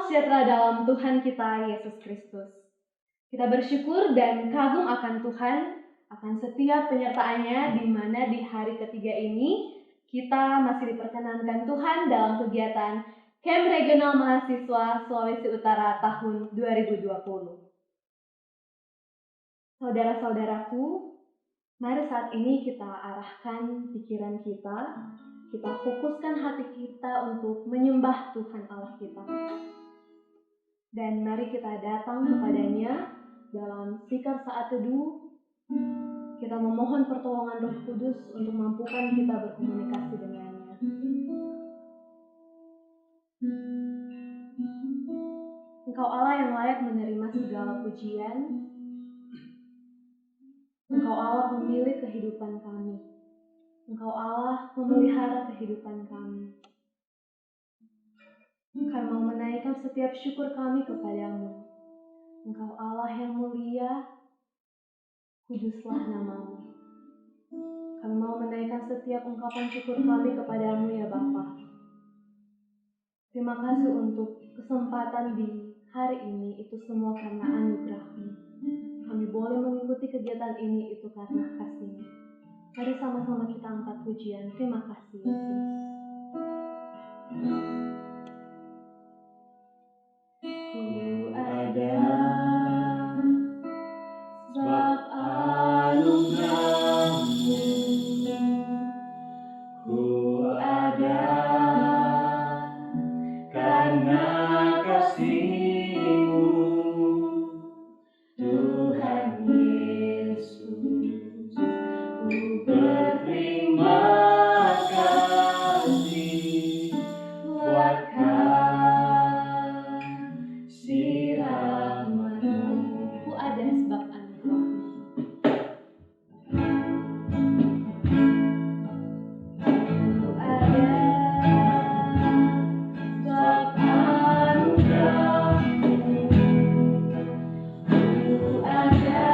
sejahtera dalam Tuhan kita Yesus Kristus. Kita bersyukur dan kagum akan Tuhan, akan setiap penyertaannya, di mana di hari ketiga ini kita masih diperkenankan Tuhan dalam kegiatan Camp Regional Mahasiswa Sulawesi Utara tahun 2020. Saudara-saudaraku, mari saat ini kita arahkan pikiran kita fokuskan hati kita untuk menyembah Tuhan Allah kita. Dan mari kita datang kepadanya dalam sikap saat teduh. Kita memohon pertolongan Roh Kudus untuk mampukan kita berkomunikasi dengannya. Engkau Allah yang layak menerima segala pujian. Engkau Allah pemilik kehidupan kami. Engkau Allah memelihara kehidupan kami. Kami mau menaikkan setiap syukur kami kepadamu. Engkau Allah yang mulia, kuduslah namamu. Kami mau menaikkan setiap ungkapan syukur kami kepadamu ya Bapa. Terima kasih untuk kesempatan di hari ini, itu semua karena anugerah-Mu. Kami boleh mengikuti kegiatan ini itu karena kasih-Mu. Mari sama-sama kita angkat pujian. Terima kasih Yesus. Ku ada sebab anugerah-Mu. Ku ada karena kasih-Mu, Tuhan Yesus. Ku berterima kasih buat kasih rahmat-Mu. Ku ada sebab anugerah-Mu. Ku ada sebab anugerah-Mu. Ku ada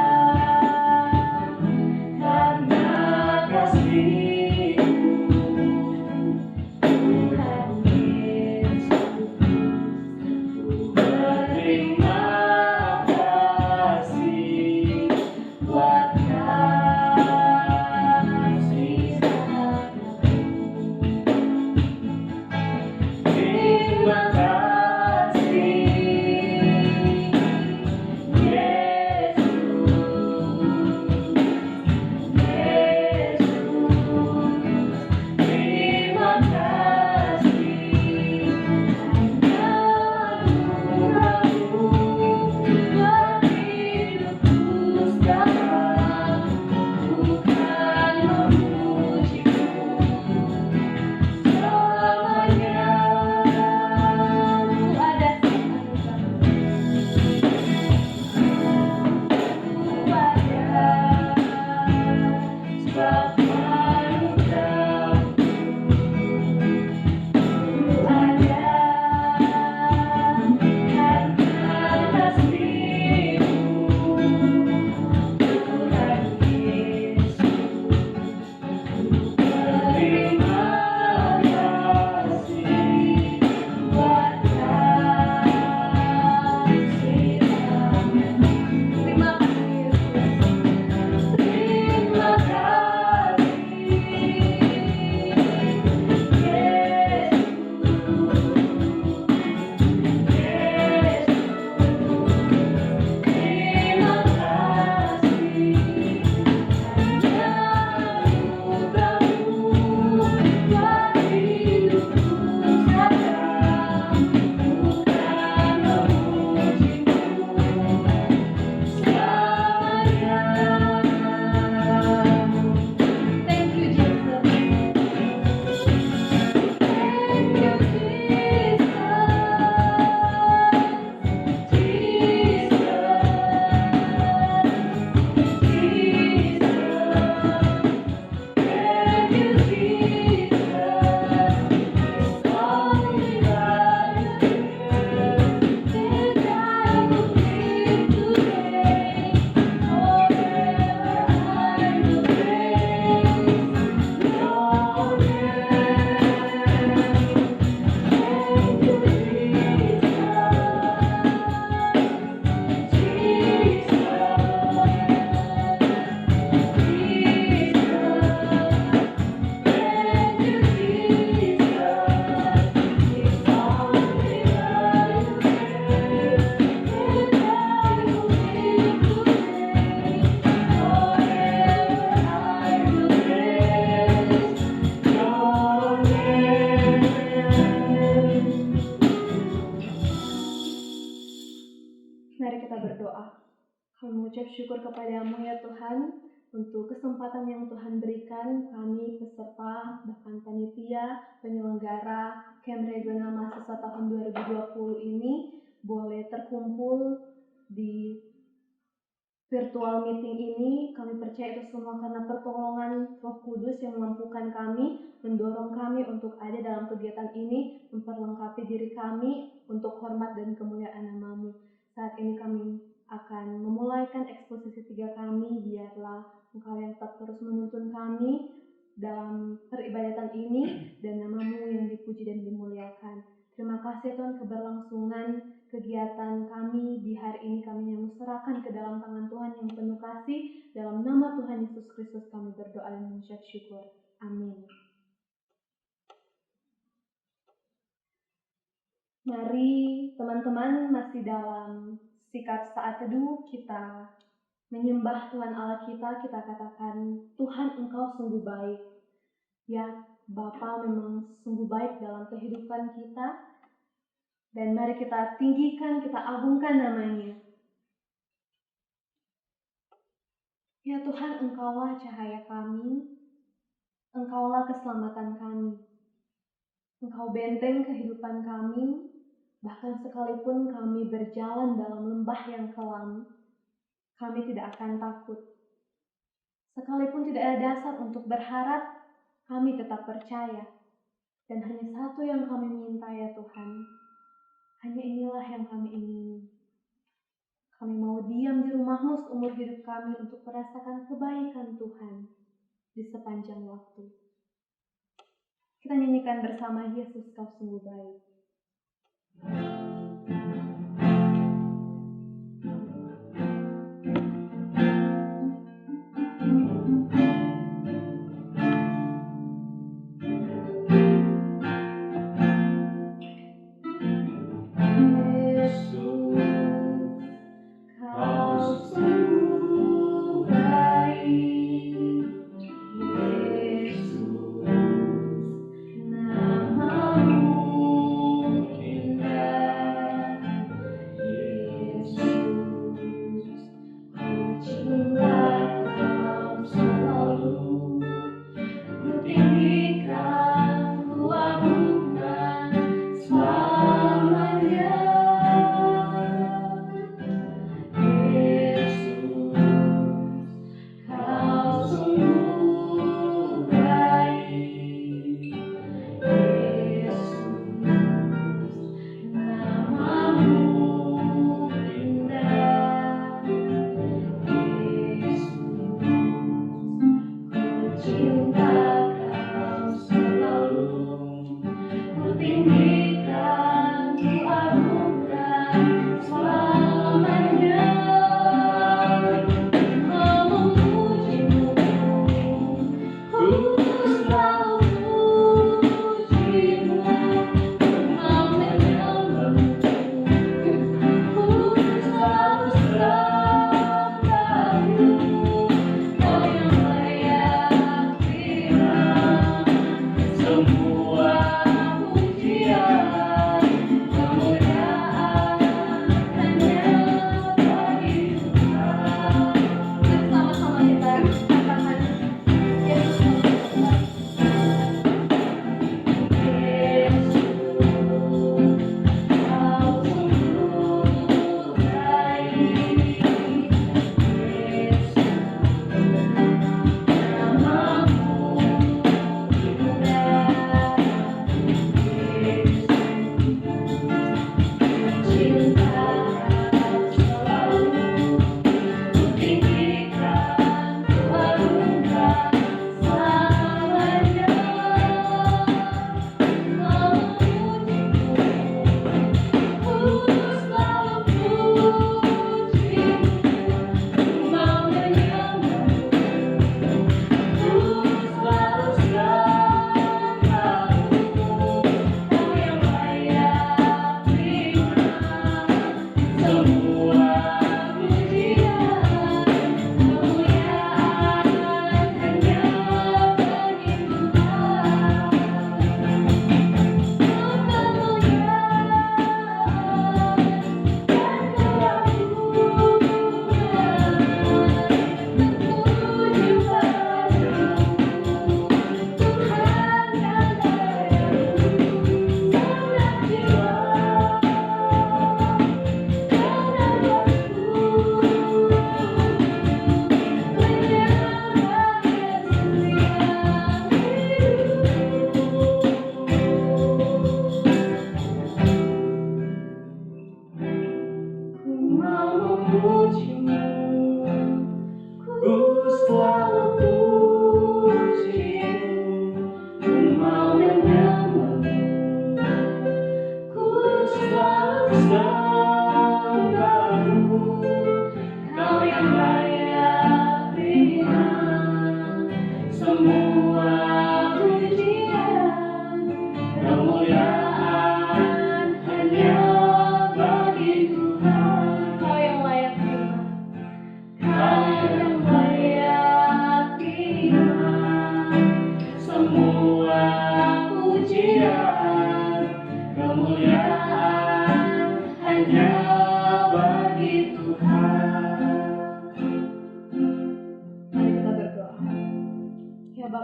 mengucap syukur kepadamu ya Tuhan, untuk kesempatan yang Tuhan berikan kami peserta, bahkan panitia, penyelenggara Camp Regional Mahasiswa tahun 2020 ini boleh terkumpul di virtual meeting ini. Kami percaya itu semua karena pertolongan Roh Kudus yang memampukan kami, mendorong kami untuk ada dalam kegiatan ini, memperlengkapi diri kami untuk hormat dan kemuliaan nama-Mu. Saat ini kami akan memulaikan eksposisi 3 kami, biarlah Engkau yang tetap terus menuntun kami dalam peribadatan ini, dan nama-Mu yang dipuji dan dimuliakan. Terima kasih Tuhan, keberlangsungan kegiatan kami di hari ini kami yang serahkan ke dalam tangan Tuhan yang penuh kasih. Dalam nama Tuhan Yesus Kristus kami berdoa dan mengucap syukur. Amin. Mari teman-teman masih dalam sikap saat teduh kita menyembah Tuhan Allah kita katakan, Tuhan Engkau sungguh baik. Ya, Bapa memang sungguh baik dalam kehidupan kita. Dan mari kita tinggikan, kita agungkan nama-Nya. Ya Tuhan, Engkaulah cahaya kami, Engkaulah keselamatan kami. Engkau benteng kehidupan kami, bahkan sekalipun kami berjalan dalam lembah yang kelam, kami tidak akan takut. Sekalipun tidak ada dasar untuk berharap, kami tetap percaya. Dan hanya satu yang kami minta ya Tuhan, hanya inilah yang kami ingini. Kami mau diam di rumah-Mu seumur hidup kami untuk merasakan kebaikan Tuhan di sepanjang waktu. Kita nyanyikan bersama, Yesus Kau sungguh baik.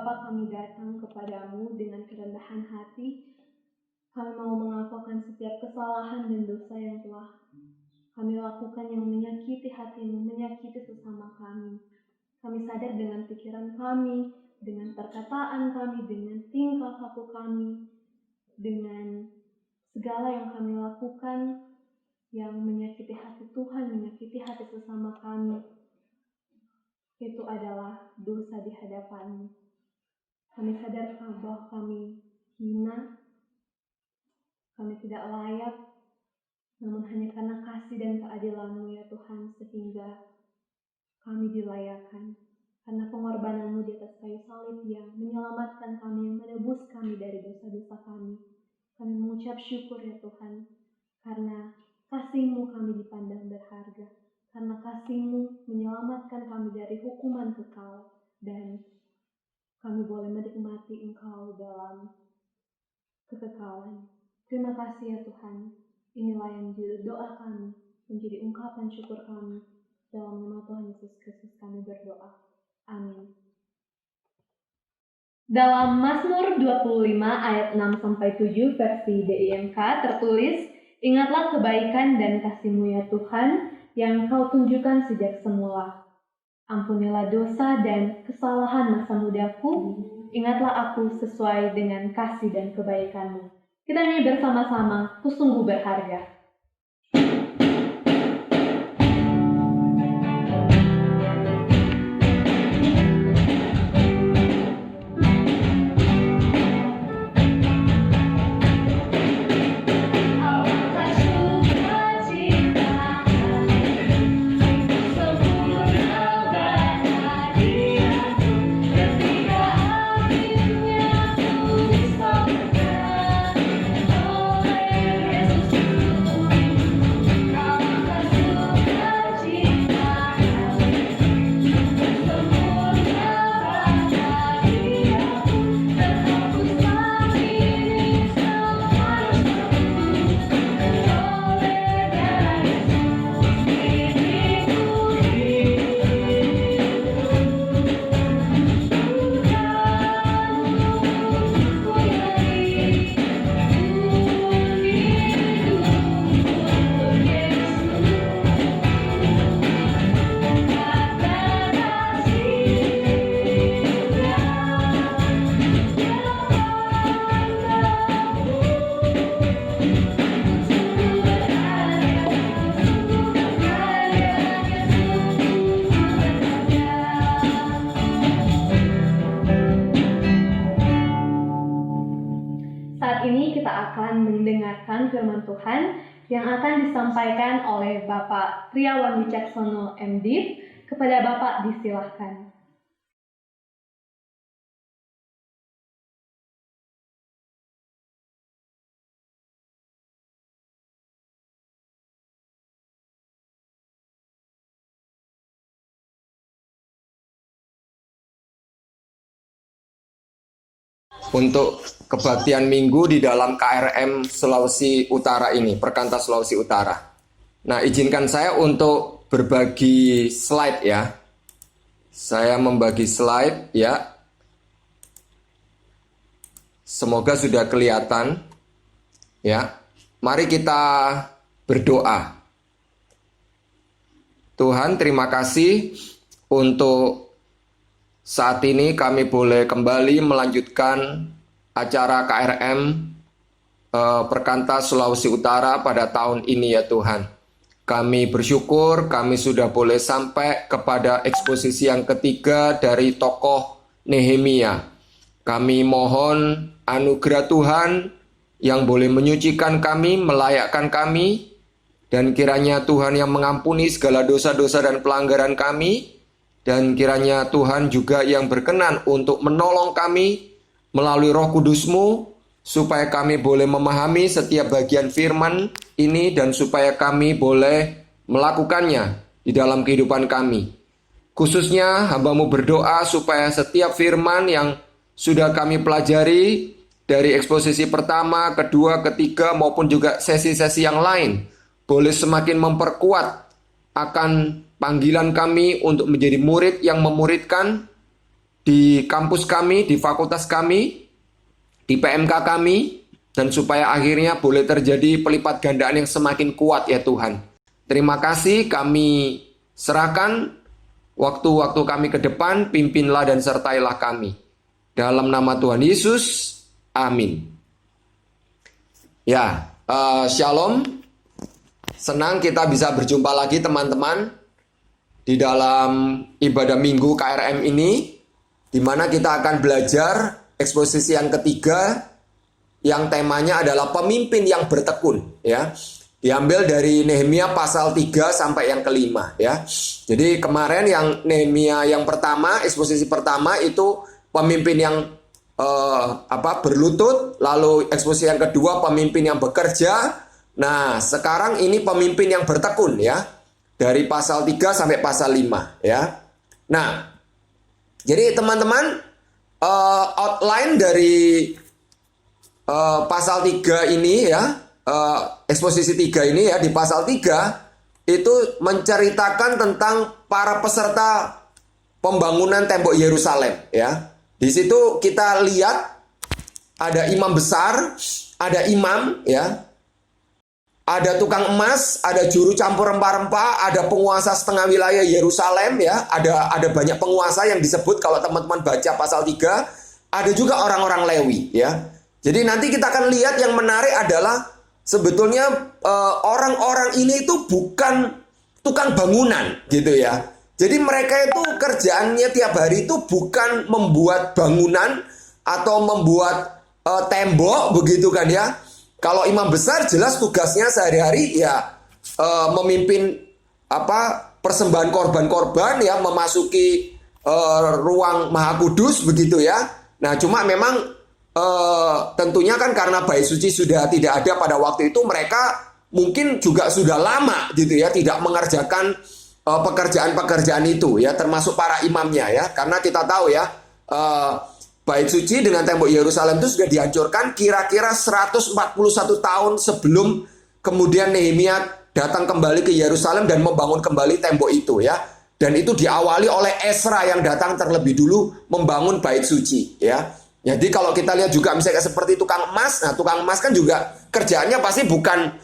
Bapa, kami datang kepadamu dengan kerendahan hati. Kami mau mengakukan setiap kesalahan dan dosa yang telah kami lakukan yang menyakiti hatimu, menyakiti sesama kami. Kami sadar dengan pikiran kami, dengan perkataan kami, dengan tingkah laku kami, dengan segala yang kami lakukan yang menyakiti hati Tuhan, menyakiti hati sesama kami. Itu adalah dosa di hadapan-Mu. Kami sadar bahwa kami hina, kami tidak layak, namun hanya karena kasih dan keadilan-Mu ya Tuhan, sehingga kami dilayakkan. Karena pengorbanan-Mu di atas kayu salib yang menyelamatkan kami, yang menebus kami dari dosa-dosa kami. Kami mengucap syukur ya Tuhan, karena kasih-Mu kami dipandang berharga. Karena kasih-Mu menyelamatkan kami dari hukuman kekal, dan kami boleh menikmati Engkau dalam kekekalan. Terima kasih ya Tuhan. Inilah yang menjadi doa kami, menjadi ungkapan syukur kami. Dalam nama Tuhan Yesus Kristus kami berdoa. Amin. Dalam Mazmur 25 ayat 6-7 versi DIMK tertulis, "Ingatlah kebaikan dan kasih-Mu ya Tuhan, yang Kau tunjukkan sejak semula. Ampunilah dosa dan kesalahan masa mudaku, ingatlah aku sesuai dengan kasih dan kebaikan-Mu." Kita nyanyi bersama-sama, "Ku sungguh berharga." Mendengarkan firman Tuhan yang akan disampaikan oleh Bapak Triawan Wicaksono MDiv. Kepada Bapak disilahkan. Untuk kebaktian minggu di dalam KRM Sulawesi Utara ini, Perkantas Sulawesi Utara. Nah, izinkan saya untuk berbagi slide ya. Saya membagi slide ya. Semoga sudah kelihatan ya. Mari kita berdoa. Tuhan, terima kasih untuk saat ini kami boleh kembali melanjutkan acara KRM Perkantas Sulawesi Utara pada tahun ini ya Tuhan. Kami bersyukur kami sudah boleh sampai kepada eksposisi yang ketiga dari tokoh Nehemia. Kami mohon anugerah Tuhan yang boleh menyucikan kami, melayakkan kami, dan kiranya Tuhan yang mengampuni segala dosa-dosa dan pelanggaran kami. Dan kiranya Tuhan juga yang berkenan untuk menolong kami melalui Roh Kudus-Mu, supaya kami boleh memahami setiap bagian firman ini dan supaya kami boleh melakukannya di dalam kehidupan kami. Khususnya hamba-Mu berdoa supaya setiap firman yang sudah kami pelajari dari eksposisi pertama, kedua, ketiga maupun juga sesi-sesi yang lain boleh semakin memperkuat akan panggilan kami untuk menjadi murid yang memuridkan, di kampus kami, di fakultas kami, di PMK kami, dan supaya akhirnya boleh terjadi pelipat gandaan yang semakin kuat ya Tuhan. Terima kasih, kami serahkan waktu-waktu kami ke depan, pimpinlah dan sertailah kami. Dalam nama Tuhan Yesus, amin. Ya, shalom. Senang kita bisa berjumpa lagi teman-teman di dalam ibadah minggu KRM ini, di mana kita akan belajar eksposisi yang ketiga yang temanya adalah pemimpin yang bertekun, ya. Diambil dari Nehemia pasal 3 sampai yang kelima, ya. Jadi kemarin yang Nehemia yang pertama, eksposisi pertama itu pemimpin yang berlutut, lalu eksposisi yang kedua pemimpin yang bekerja. Nah, sekarang ini pemimpin yang bertekun, ya. Dari pasal 3 sampai pasal 5, ya. Nah, jadi teman-teman, outline dari pasal 3 ini ya, eksposisi 3 ini ya, di pasal 3 itu menceritakan tentang para peserta pembangunan tembok Yerusalem, ya. Di situ kita lihat ada imam besar, ada imam, ya. Ada tukang emas, ada juru campur rempah-rempah, ada penguasa setengah wilayah Yerusalem, ya. Ada banyak penguasa yang disebut kalau teman-teman baca pasal 3. Ada juga orang-orang Lewi, ya. Jadi nanti kita akan lihat yang menarik adalah sebetulnya orang-orang ini itu bukan tukang bangunan, gitu ya. Jadi mereka itu kerjaannya tiap hari itu bukan membuat bangunan atau membuat tembok, begitu kan ya. Kalau imam besar jelas tugasnya sehari-hari ya memimpin persembahan korban-korban, ya, memasuki ruang Maha Kudus, begitu ya. Nah, cuma memang tentunya kan karena bait suci sudah tidak ada pada waktu itu, mereka mungkin juga sudah lama gitu ya tidak mengerjakan pekerjaan-pekerjaan itu, ya, termasuk para imamnya, ya. Karena kita tahu ya, bait suci dengan tembok Yerusalem itu sudah dihancurkan kira-kira 141 tahun sebelum kemudian Nehemia datang kembali ke Yerusalem dan membangun kembali tembok itu, ya. Dan itu diawali oleh Ezra yang datang terlebih dulu membangun bait suci, ya. Jadi kalau kita lihat juga misalnya seperti tukang emas, nah tukang emas kan juga kerjaannya pasti bukan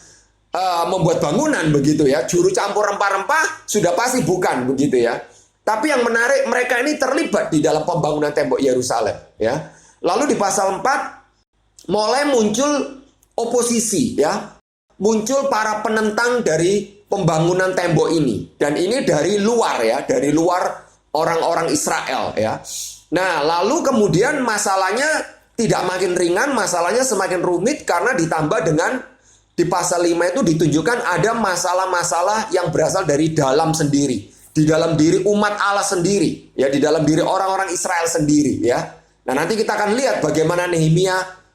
membuat bangunan, begitu ya. Juru campur rempah-rempah sudah pasti bukan, begitu ya. Tapi yang menarik, mereka ini terlibat di dalam pembangunan tembok Yerusalem, ya. Lalu di pasal 4 mulai muncul oposisi, ya. Muncul para penentang dari pembangunan tembok ini, dan ini dari luar, ya, dari luar orang-orang Israel, ya. Nah, lalu kemudian masalahnya tidak makin ringan, masalahnya semakin rumit karena ditambah dengan di pasal 5 itu ditunjukkan ada masalah-masalah yang berasal dari dalam sendiri, di dalam diri umat Allah sendiri, ya, di dalam diri orang-orang Israel sendiri, ya. Nah, nanti kita akan lihat bagaimana Nehemia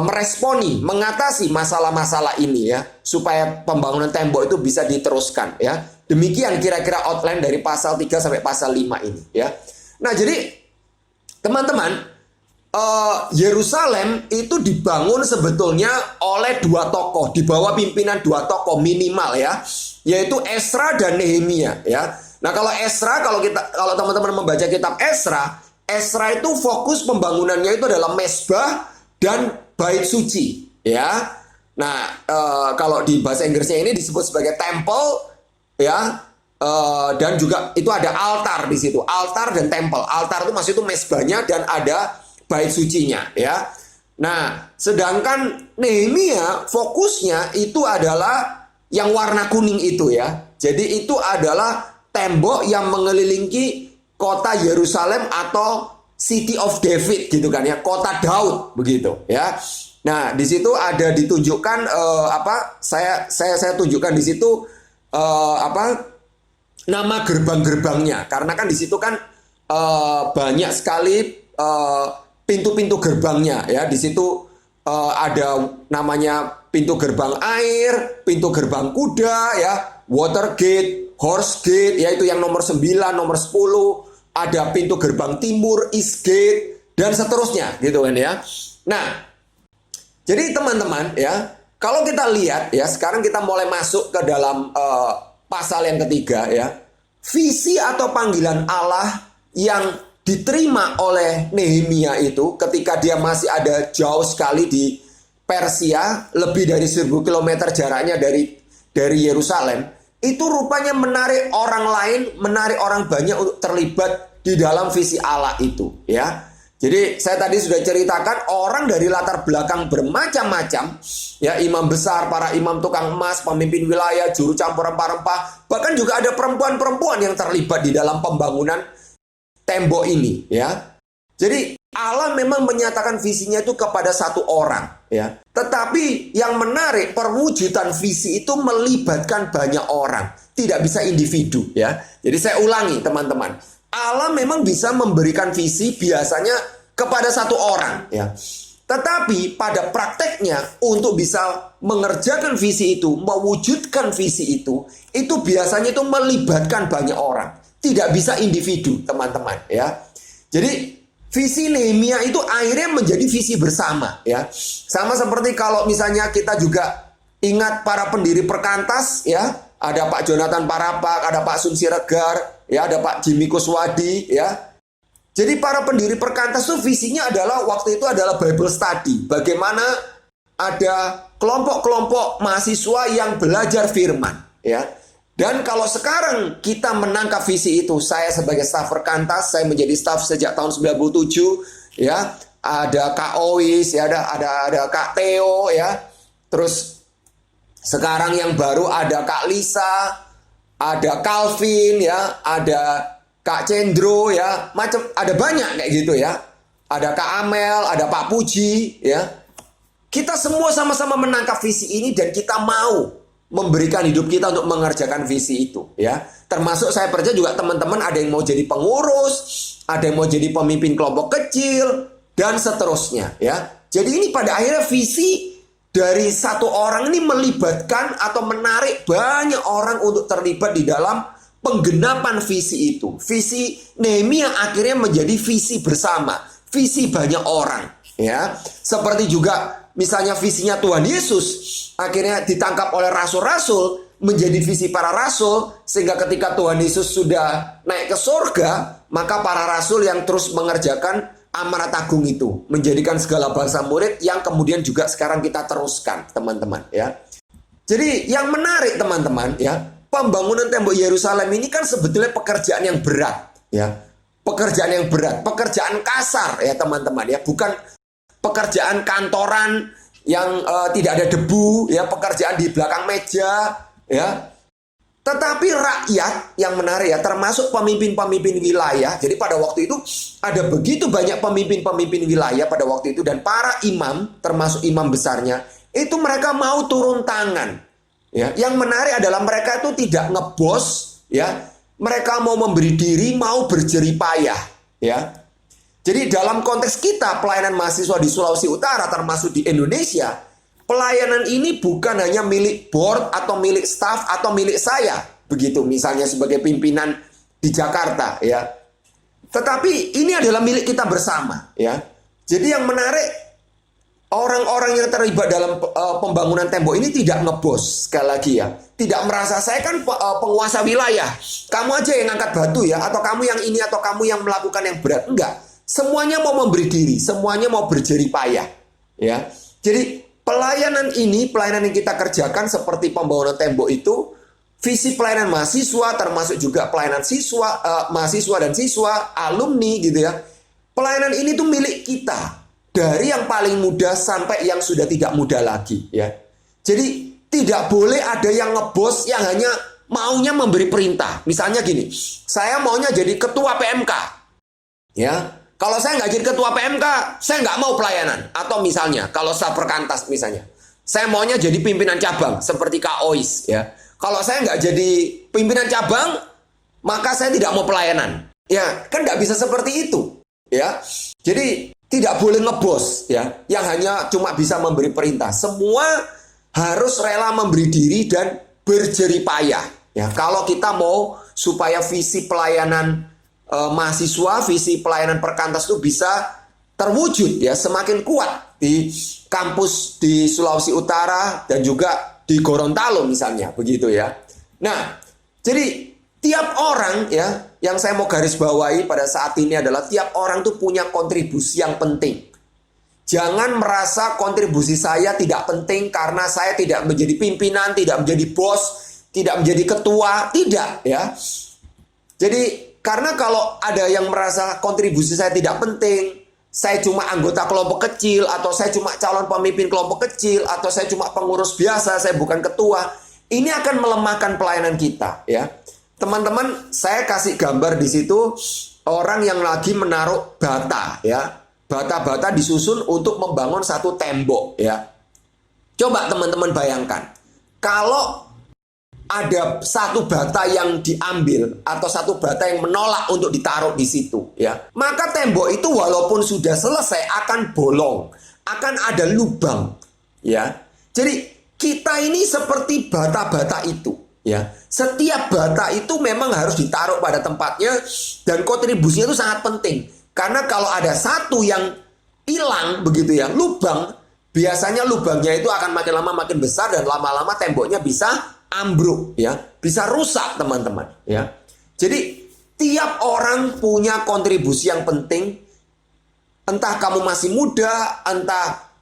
meresponi, mengatasi masalah-masalah ini, ya, supaya pembangunan tembok itu bisa diteruskan, ya. Demikian kira-kira outline dari pasal 3 sampai pasal 5 ini, ya. Nah, jadi teman-teman, Yerusalem itu dibangun sebetulnya oleh dua tokoh, di bawah pimpinan dua tokoh minimal, ya, yaitu Ezra dan Nehemia, ya. Nah, kalau Ezra, kalau teman-teman membaca kitab Ezra itu fokus pembangunannya itu adalah mezbah dan bait suci, ya. Nah, kalau di bahasa Inggrisnya ini disebut sebagai temple, ya. Dan juga itu ada altar di situ, altar dan temple. Altar itu maksud itu mezbahnya dan ada bait sucinya, ya. Nah, sedangkan Nehemia fokusnya itu adalah yang warna kuning itu, ya. Jadi itu adalah tembok yang mengelilingi kota Yerusalem atau City of David, gitu kan ya, kota Daud, begitu, ya. Nah, di situ ada ditunjukkan saya tunjukkan di situ nama gerbang-gerbangnya, karena kan di situ kan banyak sekali pintu-pintu gerbangnya, ya. Di situ ada namanya pintu gerbang air, pintu gerbang kuda, ya, water gate, horse gate, yaitu yang nomor 9, nomor 10, ada pintu gerbang timur, east gate, dan seterusnya, gitu kan ya. Nah, jadi teman-teman, ya, kalau kita lihat, ya, sekarang kita mulai masuk ke dalam pasal yang ketiga, ya. Visi atau panggilan Allah yang diterima oleh Nehemia itu ketika dia masih ada jauh sekali di Persia, lebih dari 1000 km jaraknya dari Yerusalem, itu rupanya menarik orang lain, menarik orang banyak untuk terlibat di dalam visi Allah itu, ya. Jadi saya tadi sudah ceritakan orang dari latar belakang bermacam-macam, ya, imam besar, para imam tukang emas, pemimpin wilayah, juru campur rempah-rempah, bahkan juga ada perempuan-perempuan yang terlibat di dalam pembangunan tembok ini, ya. Jadi Allah memang menyatakan visinya itu kepada satu orang, ya. Tetapi yang menarik, perwujudan visi itu melibatkan banyak orang, tidak bisa individu, ya. Jadi saya ulangi, teman-teman. Allah memang bisa memberikan visi biasanya kepada satu orang, ya. Tetapi pada prakteknya untuk bisa mengerjakan visi itu, mewujudkan visi itu biasanya itu melibatkan banyak orang, tidak bisa individu, teman-teman, ya. Jadi visi Nehemia itu akhirnya menjadi visi bersama, ya. Sama seperti kalau misalnya kita juga ingat para pendiri Perkantas, ya. Ada Pak Jonathan Parapak, ada Pak Sun Siregar, ya, ada Pak Jimmy Kuswadi, ya. Jadi para pendiri Perkantas itu visinya adalah waktu itu adalah Bible study. Bagaimana ada kelompok-kelompok mahasiswa yang belajar firman, ya. Dan kalau sekarang kita menangkap visi itu, saya sebagai staf Perkantas, saya menjadi staf sejak tahun 97, ya. Ada Kak Ois, ya, ada Kak Theo, ya. Terus sekarang yang baru ada Kak Lisa, ada Calvin, ya, ada Kak Cendro, ya, macam ada banyak kayak gitu, ya. Ada Kak Amel, ada Pak Puji, ya. Kita semua sama-sama menangkap visi ini dan kita mau memberikan hidup kita untuk mengerjakan visi itu, ya. Termasuk saya percaya juga teman-teman ada yang mau jadi pengurus, ada yang mau jadi pemimpin kelompok kecil dan seterusnya, ya. Jadi ini pada akhirnya visi dari satu orang ini melibatkan atau menarik banyak orang untuk terlibat di dalam penggenapan visi itu. Visi Nehemia akhirnya menjadi visi bersama, visi banyak orang, ya. Seperti juga misalnya visinya Tuhan Yesus akhirnya ditangkap oleh rasul-rasul menjadi visi para rasul, sehingga ketika Tuhan Yesus sudah naik ke surga, maka para rasul yang terus mengerjakan amanat agung itu, menjadikan segala bangsa murid yang kemudian juga sekarang kita teruskan, teman-teman, ya. Jadi yang menarik, teman-teman, ya, pembangunan tembok Yerusalem ini kan sebetulnya pekerjaan yang berat, ya. Pekerjaan yang berat, pekerjaan kasar, ya, teman-teman, ya, bukan pekerjaan kantoran yang tidak ada debu, ya, pekerjaan di belakang meja, ya. Tetapi rakyat yang menarik, ya, termasuk pemimpin-pemimpin wilayah. Jadi pada waktu itu ada begitu banyak pemimpin-pemimpin wilayah pada waktu itu, dan para imam, termasuk imam besarnya, itu mereka mau turun tangan, ya. Yang menarik adalah mereka itu tidak ngebos, ya. Mereka mau memberi diri, mau berjerih payah, ya. Jadi dalam konteks kita pelayanan mahasiswa di Sulawesi Utara, termasuk di Indonesia, pelayanan ini bukan hanya milik board atau milik staff atau milik saya, begitu misalnya sebagai pimpinan di Jakarta, ya. Tetapi ini adalah milik kita bersama, ya. Jadi yang menarik, orang-orang yang terlibat dalam pembangunan tembok ini tidak ngebos, sekali lagi, ya. Tidak merasa saya kan penguasa wilayah, kamu aja yang angkat batu, ya, atau kamu yang ini, atau kamu yang melakukan yang berat. Enggak. Semuanya mau memberi diri, semuanya mau berjerih payah, ya. Jadi pelayanan ini, pelayanan yang kita kerjakan seperti pembangunan tembok itu, visi pelayanan mahasiswa, termasuk juga pelayanan siswa, mahasiswa dan siswa, alumni, gitu, ya. Pelayanan ini tuh milik kita, dari yang paling muda sampai yang sudah tidak muda lagi, ya. Jadi tidak boleh ada yang ngebos yang hanya maunya memberi perintah. Misalnya gini, saya maunya jadi ketua PMK, ya. Kalau saya nggak jadi ketua PMK, saya nggak mau pelayanan. Atau misalnya, kalau staf Perkantas misalnya, saya maunya jadi pimpinan cabang, seperti Kak Ois, ya. Kalau saya nggak jadi pimpinan cabang, maka saya tidak mau pelayanan. Ya, kan nggak bisa seperti itu, ya. Jadi, tidak boleh ngebos, ya, yang hanya cuma bisa memberi perintah. Semua harus rela memberi diri dan berjerih payah, ya. Kalau kita mau supaya visi pelayanan mahasiswa, visi pelayanan Perkantas itu bisa terwujud, ya, semakin kuat di kampus di Sulawesi Utara dan juga di Gorontalo misalnya, begitu, ya. Nah, jadi tiap orang, ya, yang saya mau garis bawahi pada saat ini adalah tiap orang tuh punya kontribusi yang penting. Jangan merasa kontribusi saya tidak penting karena saya tidak menjadi pimpinan, tidak menjadi bos, tidak menjadi ketua, tidak ya. Jadi karena kalau ada yang merasa kontribusi saya tidak penting, saya cuma anggota kelompok kecil, atau saya cuma calon pemimpin kelompok kecil, atau saya cuma pengurus biasa, saya bukan ketua, ini akan melemahkan pelayanan kita ya. Teman-teman, saya kasih gambar di situ orang yang lagi menaruh bata ya. Bata-bata disusun untuk membangun satu tembok ya. Coba teman-teman bayangkan, kalau ada satu bata yang diambil atau satu bata yang menolak untuk ditaruh di situ ya, maka tembok itu walaupun sudah selesai akan bolong, akan ada lubang ya. Jadi kita ini seperti bata-bata itu ya. Setiap bata itu memang harus ditaruh pada tempatnya dan kontribusinya itu sangat penting. Karena kalau ada satu yang hilang begitu ya, lubang, biasanya lubangnya itu akan makin lama makin besar dan lama-lama temboknya bisa ambruk ya, bisa rusak teman-teman ya. Jadi tiap orang punya kontribusi yang penting. Entah kamu masih muda, entah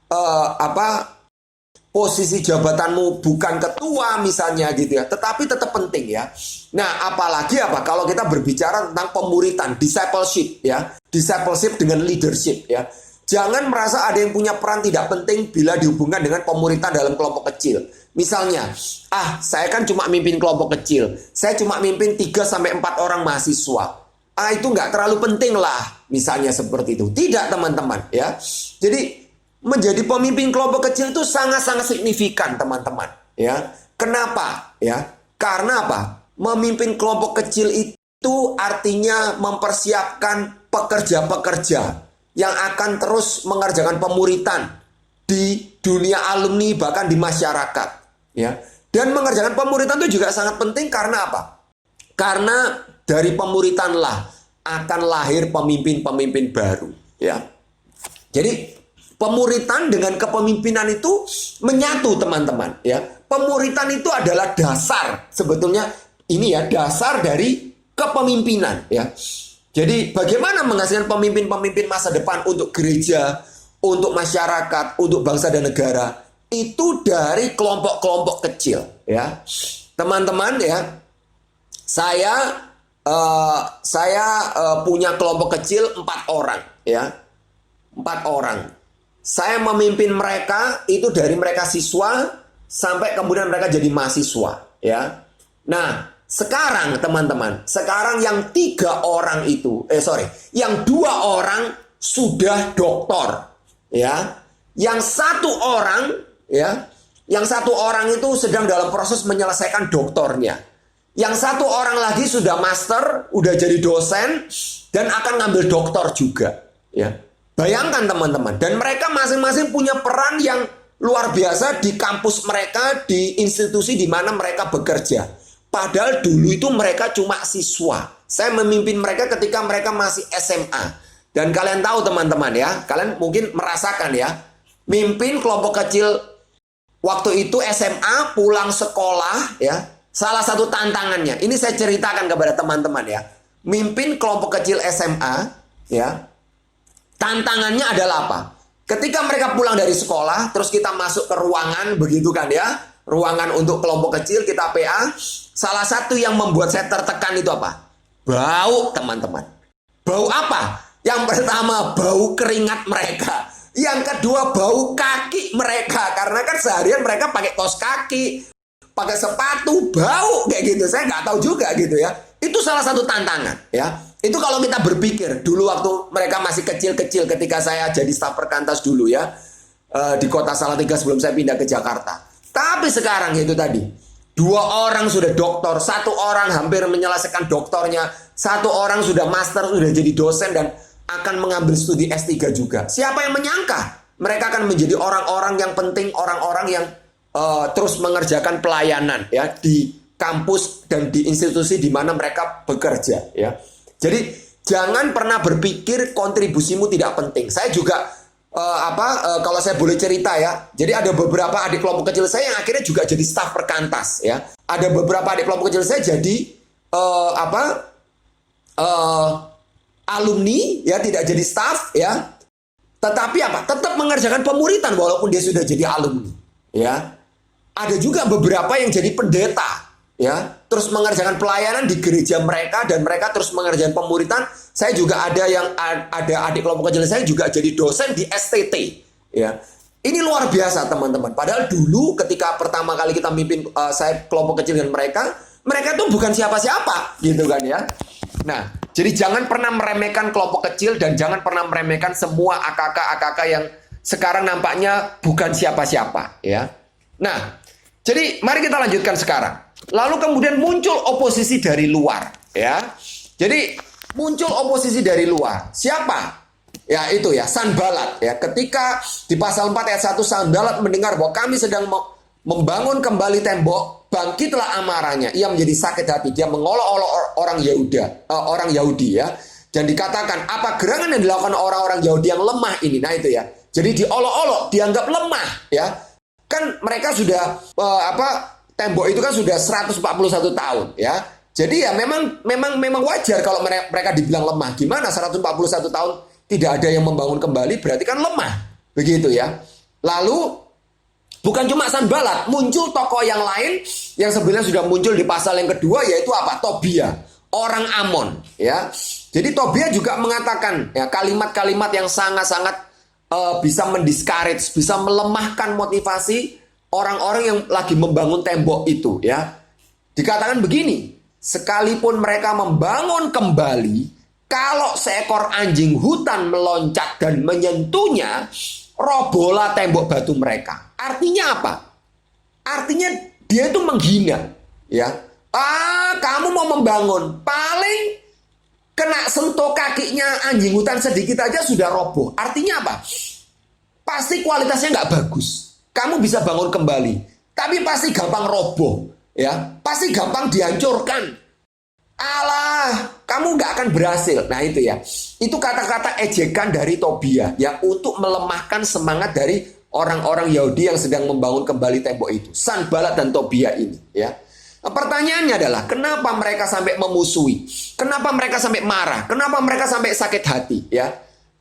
posisi jabatanmu bukan ketua misalnya gitu ya, tetapi tetap penting ya. Nah, apalagi kalau kita berbicara tentang pemuritan, discipleship ya, discipleship dengan leadership ya. Jangan merasa ada yang punya peran tidak penting bila dihubungkan dengan pemuritan dalam kelompok kecil. Misalnya, saya kan cuma mimpin kelompok kecil. Saya cuma mimpin 3-4 orang mahasiswa. Itu nggak terlalu penting lah. Misalnya seperti itu. Tidak teman-teman ya. Jadi, menjadi pemimpin kelompok kecil itu sangat-sangat signifikan teman-teman. Ya. Kenapa? Ya. Karena apa? Memimpin kelompok kecil itu artinya mempersiapkan pekerja-pekerja yang akan terus mengerjakan pemuritan di dunia alumni bahkan di masyarakat ya. Dan mengerjakan pemuritan itu juga sangat penting karena apa? Karena dari pemuritanlah akan lahir pemimpin-pemimpin baru ya. Jadi pemuritan dengan kepemimpinan itu menyatu teman-teman ya. Pemuritan itu adalah dasar sebetulnya, ini ya, dasar dari kepemimpinan ya. Jadi bagaimana menghasilkan pemimpin-pemimpin masa depan untuk gereja, untuk masyarakat, untuk bangsa dan negara? Itu dari kelompok-kelompok kecil ya. Teman-teman ya, saya punya kelompok kecil 4 orang ya. 4 orang. Saya memimpin mereka itu dari mereka siswa sampai kemudian mereka jadi mahasiswa ya. Nah, sekarang teman-teman, sekarang yang 3 orang itu, yang 2 orang sudah doktor, ya. Yang 1 orang, ya, yang 1 orang itu sedang dalam proses menyelesaikan doktornya. Yang 1 orang lagi sudah master, udah jadi dosen dan akan ngambil doktor juga, ya. Bayangkan teman-teman, dan mereka masing-masing punya peran yang luar biasa di kampus mereka, di institusi di mana mereka bekerja. Padahal dulu itu mereka cuma siswa. Saya memimpin mereka ketika mereka masih SMA. Dan kalian tahu teman-teman ya, kalian mungkin merasakan ya, mimpin kelompok kecil waktu itu SMA, pulang sekolah ya, salah satu tantangannya, ini saya ceritakan kepada teman-teman ya, mimpin kelompok kecil SMA ya, tantangannya adalah apa? Ketika mereka pulang dari sekolah, terus kita masuk ke ruangan begitu kan ya, ruangan untuk kelompok kecil, kita PA. Salah satu yang membuat saya tertekan itu apa? Bau teman-teman. Bau apa? Yang pertama bau keringat mereka. Yang kedua bau kaki mereka. Karena kan seharian mereka pakai kaos kaki, pakai sepatu, bau kayak gitu. Saya nggak tahu juga gitu ya. Itu salah satu tantangan ya. Itu kalau kita berpikir dulu waktu mereka masih kecil-kecil ketika saya jadi staf perkantas dulu ya. Di kota Salatiga sebelum saya pindah ke Jakarta. Tapi sekarang itu tadi, 2 orang sudah doktor, 1 orang hampir menyelesaikan doktornya, 1 orang sudah master, sudah jadi dosen dan akan mengambil studi S3 juga. Siapa yang menyangka mereka akan menjadi orang-orang yang penting, orang-orang yang terus mengerjakan pelayanan ya di kampus dan di institusi di mana mereka bekerja ya. Jadi jangan pernah berpikir kontribusimu tidak penting. Saya juga kalau saya boleh cerita ya, jadi ada beberapa adik kelompok kecil saya yang akhirnya juga jadi staf perkantas ya. Ada beberapa adik kelompok kecil saya jadi eh, alumni, ya, tidak jadi staff, ya. Tetapi apa? Tetap mengerjakan pemuritan walaupun dia sudah jadi alumni, ya. Ada juga beberapa yang jadi pendeta, ya, terus mengerjakan pelayanan di gereja mereka dan mereka terus mengerjakan pemuritan. Saya juga ada adik kelompok kecil saya juga jadi dosen di STT, ya. Ini luar biasa teman-teman. Padahal dulu ketika pertama kali kita mimpin saya kelompok kecil dengan mereka tuh bukan siapa-siapa, gitu kan ya. Nah, jadi jangan pernah meremehkan kelompok kecil dan jangan pernah meremehkan semua AKK yang sekarang nampaknya bukan siapa-siapa, ya. Nah, jadi mari kita lanjutkan sekarang. Lalu kemudian muncul oposisi dari luar, ya. Jadi muncul oposisi dari luar. Siapa? Ya itu ya, Sanbalat, ya. Ketika di pasal 4 ayat 1 Sanbalat mendengar bahwa kami sedang membangun kembali tembok, bangkitlah amarahnya. Ia menjadi sakit hati. Dia mengolok-olok orang Yahudi, ya. Dan dikatakan, apa gerangan yang dilakukan orang-orang Yahudi yang lemah ini? Nah itu ya. Jadi diolok-olok, dianggap lemah, ya. Kan mereka sudah tembok itu kan sudah 141 tahun, ya. Jadi ya memang wajar kalau mereka dibilang lemah. Gimana 141 tahun tidak ada yang membangun kembali, berarti kan lemah. Begitu ya. Lalu bukan cuma Sanbalat, muncul tokoh yang lain yang sebenarnya sudah muncul di pasal yang kedua, yaitu apa? Tobia, orang Amon, ya. Jadi Tobia juga mengatakan ya kalimat-kalimat yang sangat-sangat bisa mendiscourage, bisa melemahkan motivasi orang-orang yang lagi membangun tembok itu, ya. Dikatakan begini, sekalipun mereka membangun kembali, kalau seekor anjing hutan meloncat dan menyentuhnya, robohlah tembok batu mereka. Artinya apa? Artinya dia itu menghina, ya. Kamu mau membangun, paling kena sentuh kakinya anjing hutan sedikit aja sudah roboh. Artinya apa? Pasti kualitasnya nggak bagus. Kamu bisa bangun kembali, tapi pasti gampang roboh, ya. Pasti gampang dihancurkan. Alah, kamu nggak akan berhasil. Nah itu ya, itu kata-kata ejekan dari Tobia, ya, untuk melemahkan semangat dari orang-orang Yahudi yang sedang membangun kembali tembok itu. Sanbalat dan Tobia ini, ya. Nah, pertanyaannya adalah kenapa mereka sampai memusuhi? Kenapa mereka sampai marah? Kenapa mereka sampai sakit hati, ya?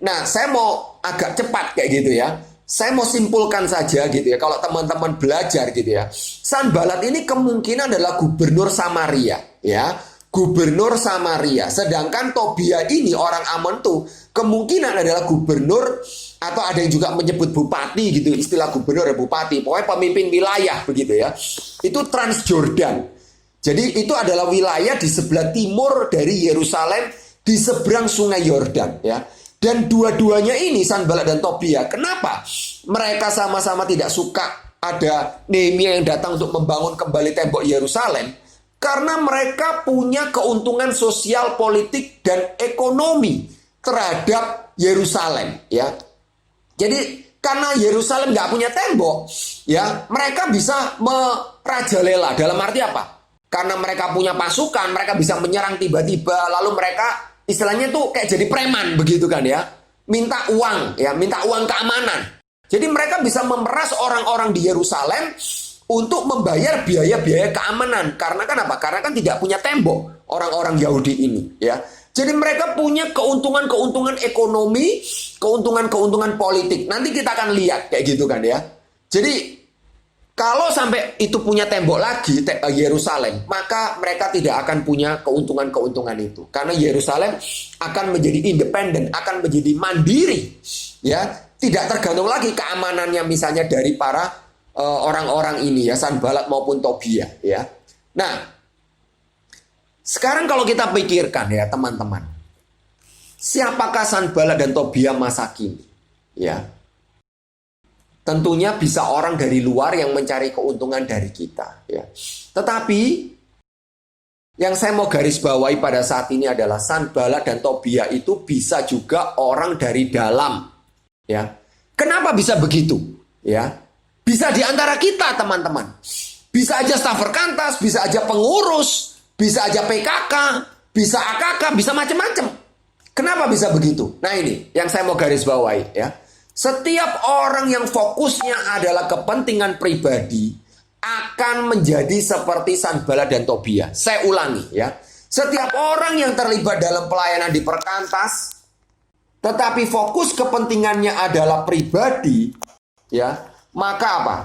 Nah, saya mau agak cepat kayak gitu ya. Saya mau simpulkan saja gitu ya. Kalau teman-teman belajar gitu ya, Sanbalat ini kemungkinan adalah gubernur Samaria, ya. Gubernur Samaria. Sedangkan Tobia ini orang Amon tuh kemungkinan adalah gubernur, atau ada yang juga menyebut bupati gitu, istilah gubernur ya bupati, pokoknya pemimpin wilayah begitu ya. Itu Transjordan. Jadi itu adalah wilayah di sebelah timur dari Yerusalem, di seberang sungai Yordan, ya. Dan dua-duanya ini Sanbalat dan Tobia, kenapa? Mereka sama-sama tidak suka ada Nehemia yang datang untuk membangun kembali tembok Yerusalem. Karena mereka punya keuntungan sosial, politik, dan ekonomi terhadap Yerusalem, ya. Jadi karena Yerusalem nggak punya tembok, ya, mereka bisa merajalela. Dalam arti apa? Karena mereka punya pasukan, mereka bisa menyerang tiba-tiba, lalu mereka istilahnya tuh kayak jadi preman begitu kan ya, minta uang, ya, minta uang keamanan. Jadi mereka bisa memeras orang-orang di Yerusalem untuk membayar biaya-biaya keamanan. Karena kan apa? Karena kan tidak punya tembok orang-orang Yahudi ini, ya. Jadi mereka punya keuntungan-keuntungan ekonomi, keuntungan-keuntungan politik. Nanti kita akan lihat kayak gitu kan ya. Jadi kalau sampai itu punya tembok lagi Yerusalem, maka mereka tidak akan punya keuntungan-keuntungan itu. Karena Yerusalem akan menjadi independen, akan menjadi mandiri, ya. Tidak tergantung lagi keamanannya misalnya dari para orang-orang ini ya, Sanbalat maupun Tobia, ya. Nah, sekarang kalau kita pikirkan ya teman-teman, siapakah Sanbalat dan Tobia masa kini? Ya, tentunya bisa orang dari luar yang mencari keuntungan dari kita, ya. Tetapi yang saya mau garis bawahi pada saat ini adalah Sanbalat dan Tobia itu bisa juga orang dari dalam, ya. Kenapa bisa begitu? Ya. Bisa di antara kita teman-teman. Bisa aja staf perkantas, bisa aja pengurus, bisa aja PKK, bisa AKK, bisa macam-macam. Kenapa bisa begitu? Nah ini yang saya mau garis bawahi ya. Setiap orang yang fokusnya adalah kepentingan pribadi akan menjadi seperti Sanbalat dan Tobia. Saya ulangi ya. Setiap orang yang terlibat dalam pelayanan di perkantas, tetapi fokus kepentingannya adalah pribadi, ya, maka apa?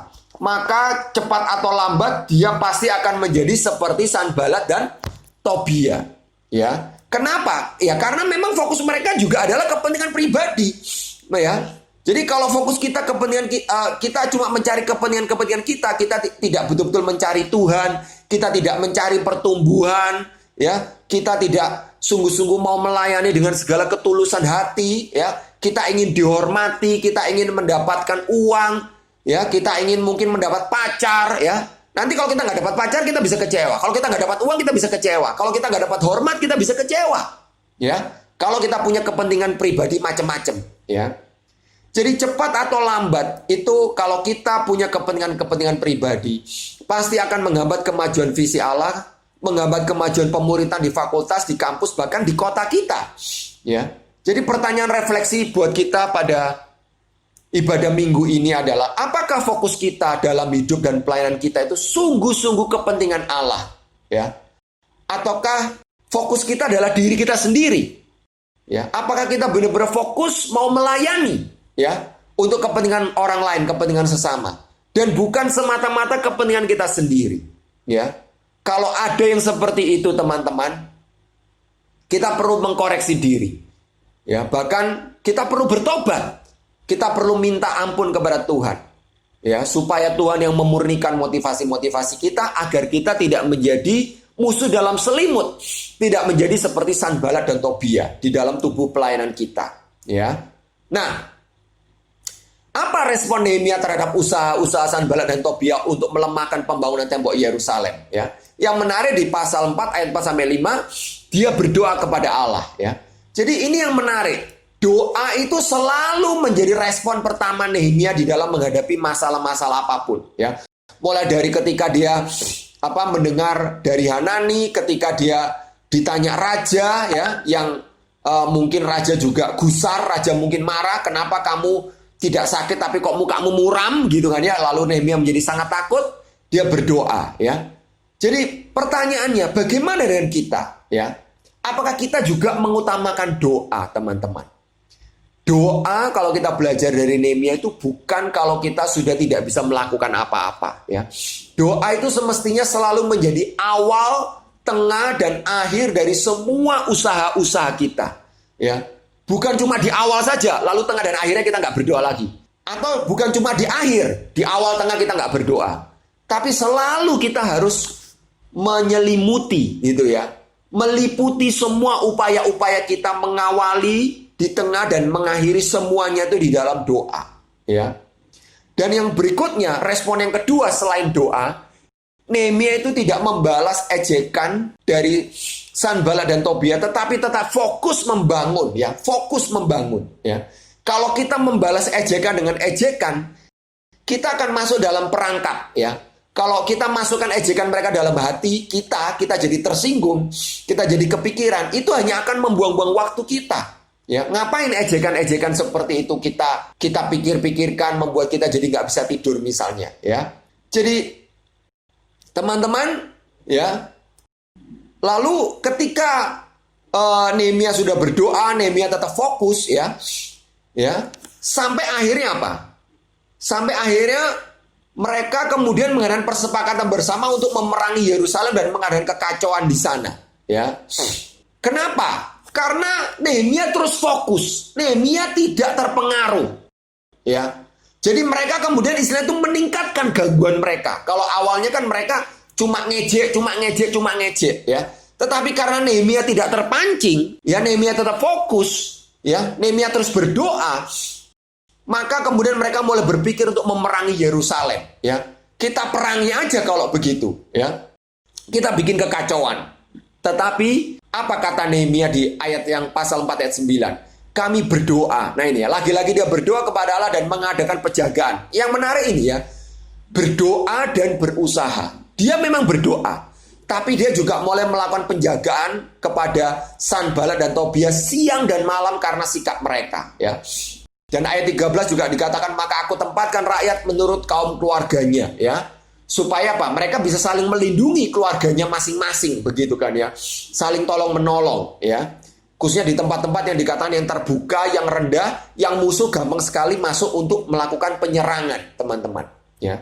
Maka cepat atau lambat dia pasti akan menjadi seperti Sanbalat dan Tobia, ya. Kenapa? Ya karena memang fokus mereka juga adalah kepentingan pribadi, ya. Jadi kalau fokus kita kepentingan kita cuma mencari kepentingan kita tidak betul-betul mencari Tuhan, kita tidak mencari pertumbuhan, ya. Kita tidak sungguh-sungguh mau melayani dengan segala ketulusan hati, ya. Kita ingin dihormati, kita ingin mendapatkan uang, ya. Kita ingin mungkin mendapat pacar, ya. Nanti kalau kita nggak dapat pacar, kita bisa kecewa. Kalau kita nggak dapat uang, kita bisa kecewa. Kalau kita nggak dapat hormat, kita bisa kecewa, ya. Kalau kita punya kepentingan pribadi macam-macam, ya. Jadi cepat atau lambat itu kalau kita punya kepentingan-kepentingan pribadi, pasti akan menghambat kemajuan visi Allah, menghambat kemajuan pemuritan di fakultas, di kampus, bahkan di kota kita, ya. Jadi pertanyaan refleksi buat kita pada ibadah minggu ini adalah, apakah fokus kita dalam hidup dan pelayanan kita itu sungguh-sungguh kepentingan Allah, ya? Ataukah fokus kita adalah diri kita sendiri, ya? Apakah kita benar-benar fokus mau melayani, ya, untuk kepentingan orang lain, kepentingan sesama, dan bukan semata-mata kepentingan kita sendiri, ya? Kalau ada yang seperti itu, teman-teman, kita perlu mengkoreksi diri, ya. Bahkan kita perlu bertobat. Kita perlu minta ampun kepada Tuhan, ya, supaya Tuhan yang memurnikan motivasi-motivasi kita agar kita tidak menjadi musuh dalam selimut, tidak menjadi seperti Sanbalat dan Tobia di dalam tubuh pelayanan kita, ya. Nah, apa respon Nehemia terhadap usaha-usaha Sanbalat dan Tobia untuk melemahkan pembangunan tembok Yerusalem, ya? Yang menarik di pasal 4 ayat 4 sampai 5, dia berdoa kepada Allah, ya. Jadi ini yang menarik. Doa itu selalu menjadi respon pertama Nehemia di dalam menghadapi masalah-masalah apapun, ya. Mulai dari ketika dia mendengar dari Hanani, ketika dia ditanya raja, ya, yang mungkin raja juga gusar, raja mungkin marah, kenapa kamu tidak sakit tapi kok mukamu muram gitu kan, ya. Lalu Nehemia menjadi sangat takut, dia berdoa, ya. Jadi pertanyaannya, bagaimana dengan kita, ya? Apakah kita juga mengutamakan doa, teman-teman? Doa kalau kita belajar dari Nehemia itu bukan kalau kita sudah tidak bisa melakukan apa-apa, ya. Doa itu semestinya selalu menjadi awal, tengah, dan akhir dari semua usaha-usaha kita, ya. Bukan cuma di awal saja, lalu tengah dan akhirnya kita nggak berdoa lagi. Atau bukan cuma di akhir, di awal tengah kita nggak berdoa. Tapi selalu kita harus menyelimuti, gitu ya. Meliputi semua upaya-upaya kita mengawali, di tengah dan mengakhiri semuanya itu di dalam doa, ya. Dan yang berikutnya, respon yang kedua selain doa, Nehemia itu tidak membalas ejekan dari Sanbalat dan Tobia, tetapi tetap fokus membangun, ya, fokus membangun, ya. Kalau kita membalas ejekan dengan ejekan, kita akan masuk dalam perangkap, ya. Kalau kita masukkan ejekan mereka dalam hati kita jadi tersinggung, kita jadi kepikiran, itu hanya akan membuang-buang waktu kita. Ya, ngapain ejekan-ejekan seperti itu kita pikir-pikirkan, membuat kita jadi nggak bisa tidur misalnya, ya. Jadi teman-teman, ya. Lalu ketika Nehemia sudah berdoa, Nehemia tetap fokus, ya. Sampai akhirnya apa? Sampai akhirnya mereka kemudian mengadakan persepakatan bersama untuk memerangi Yerusalem dan mengadakan kekacauan di sana, ya. Kenapa? Karena Nehemia terus fokus. Nehemia tidak terpengaruh, ya. Jadi mereka kemudian istilahnya itu meningkatkan gangguan mereka. Kalau awalnya kan mereka cuma ngejek, ya. Tetapi karena Nehemia tidak terpancing, ya, Nehemia tetap fokus, ya. Nehemia terus berdoa. Maka kemudian mereka mulai berpikir untuk memerangi Yerusalem, ya. Kita perangi aja kalau begitu, ya. Kita bikin kekacauan. Tetapi apa kata Nehemia di ayat yang pasal 4 ayat 9? Kami berdoa. Nah ini ya, lagi-lagi dia berdoa kepada Allah dan mengadakan penjagaan. Yang menarik ini ya, berdoa dan berusaha. Dia memang berdoa, tapi dia juga mulai melakukan penjagaan kepada Sanbalat dan Tobia siang dan malam karena sikap mereka, ya. Dan ayat 13 juga dikatakan, maka aku tempatkan rakyat menurut kaum keluarganya, ya. Supaya apa? Mereka bisa saling melindungi keluarganya masing-masing, begitu kan ya. Saling tolong menolong ya. Khususnya di tempat-tempat yang dikatakan yang terbuka, yang rendah, yang musuh gampang sekali masuk untuk melakukan penyerangan, teman-teman ya.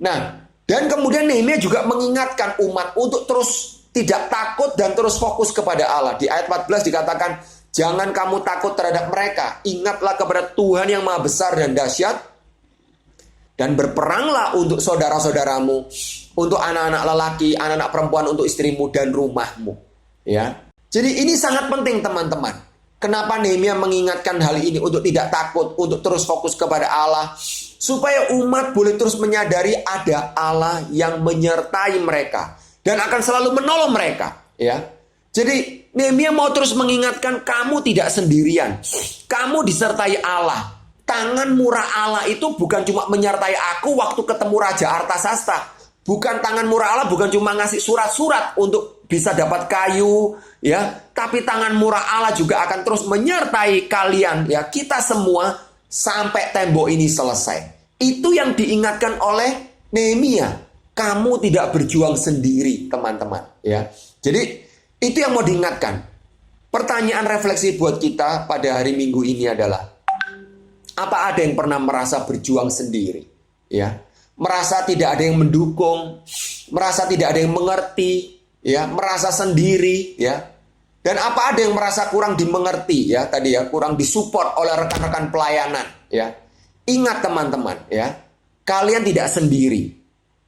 Nah, dan kemudian Nehemia juga mengingatkan umat untuk terus tidak takut dan terus fokus kepada Allah. Di ayat 14 dikatakan, jangan kamu takut terhadap mereka, ingatlah kepada Tuhan yang maha besar dan dahsyat, dan berperanglah untuk saudara-saudaramu, untuk anak-anak lelaki, anak-anak perempuan, untuk istrimu dan rumahmu. Ya, jadi ini sangat penting teman-teman. Kenapa Nehemia mengingatkan hal ini untuk tidak takut, untuk terus fokus kepada Allah, supaya umat boleh terus menyadari ada Allah yang menyertai mereka dan akan selalu menolong mereka. Ya, jadi Nehemia mau terus mengingatkan kamu tidak sendirian, kamu disertai Allah. Tangan murah Allah itu bukan cuma menyertai aku waktu ketemu Raja Artasasta. Bukan tangan murah Allah bukan cuma ngasih surat-surat untuk bisa dapat kayu, ya. Tapi tangan murah Allah juga akan terus menyertai kalian, ya, kita semua sampai tembok ini selesai. Itu yang diingatkan oleh Nehemia. Kamu tidak berjuang sendiri, teman-teman, ya. Jadi itu yang mau diingatkan. Pertanyaan refleksi buat kita pada hari Minggu ini adalah, apa ada yang pernah merasa berjuang sendiri? Ya, merasa tidak ada yang mendukung, merasa tidak ada yang mengerti, ya, merasa sendiri, ya. Dan apa ada yang merasa kurang dimengerti, ya, tadi ya, kurang disupport oleh rekan-rekan pelayanan, ya. Ingat teman-teman, ya, kalian tidak sendiri.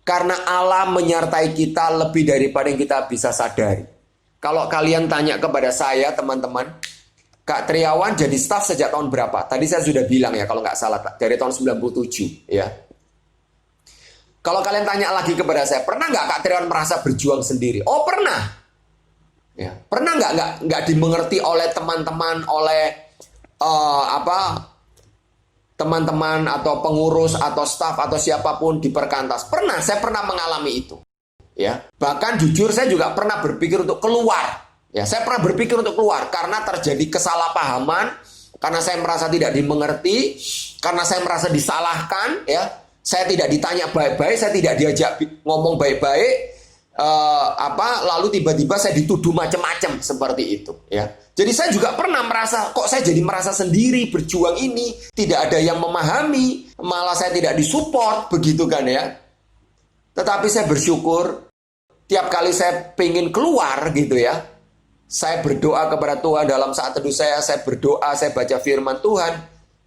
Karena Allah menyertai kita lebih daripada yang kita bisa sadari. Kalau kalian tanya kepada saya, teman-teman, Kak Triawan jadi staf sejak tahun berapa? Tadi saya sudah bilang ya, kalau nggak salah, dari tahun 97 ya. Kalau kalian tanya lagi kepada saya, pernah nggak Kak Triawan merasa berjuang sendiri? Oh pernah. Ya, pernah nggak dimengerti oleh teman-teman, oleh teman-teman atau pengurus atau staf atau siapapun di perkantas? Pernah, saya pernah mengalami itu. Ya, bahkan jujur saya juga pernah berpikir untuk keluar. Ya, saya pernah berpikir untuk keluar karena terjadi kesalahpahaman, karena saya merasa tidak dimengerti, karena saya merasa disalahkan, ya. Saya tidak ditanya baik-baik, saya tidak diajak ngomong baik-baik, lalu tiba-tiba saya dituduh macam-macam seperti itu, ya. Jadi saya juga pernah merasa, kok saya jadi merasa sendiri berjuang ini, tidak ada yang memahami, malah saya tidak disupport, begitu kan ya. Tetapi saya bersyukur tiap kali saya pengen keluar gitu ya, saya berdoa kepada Tuhan dalam saat teduh saya berdoa, saya baca firman Tuhan,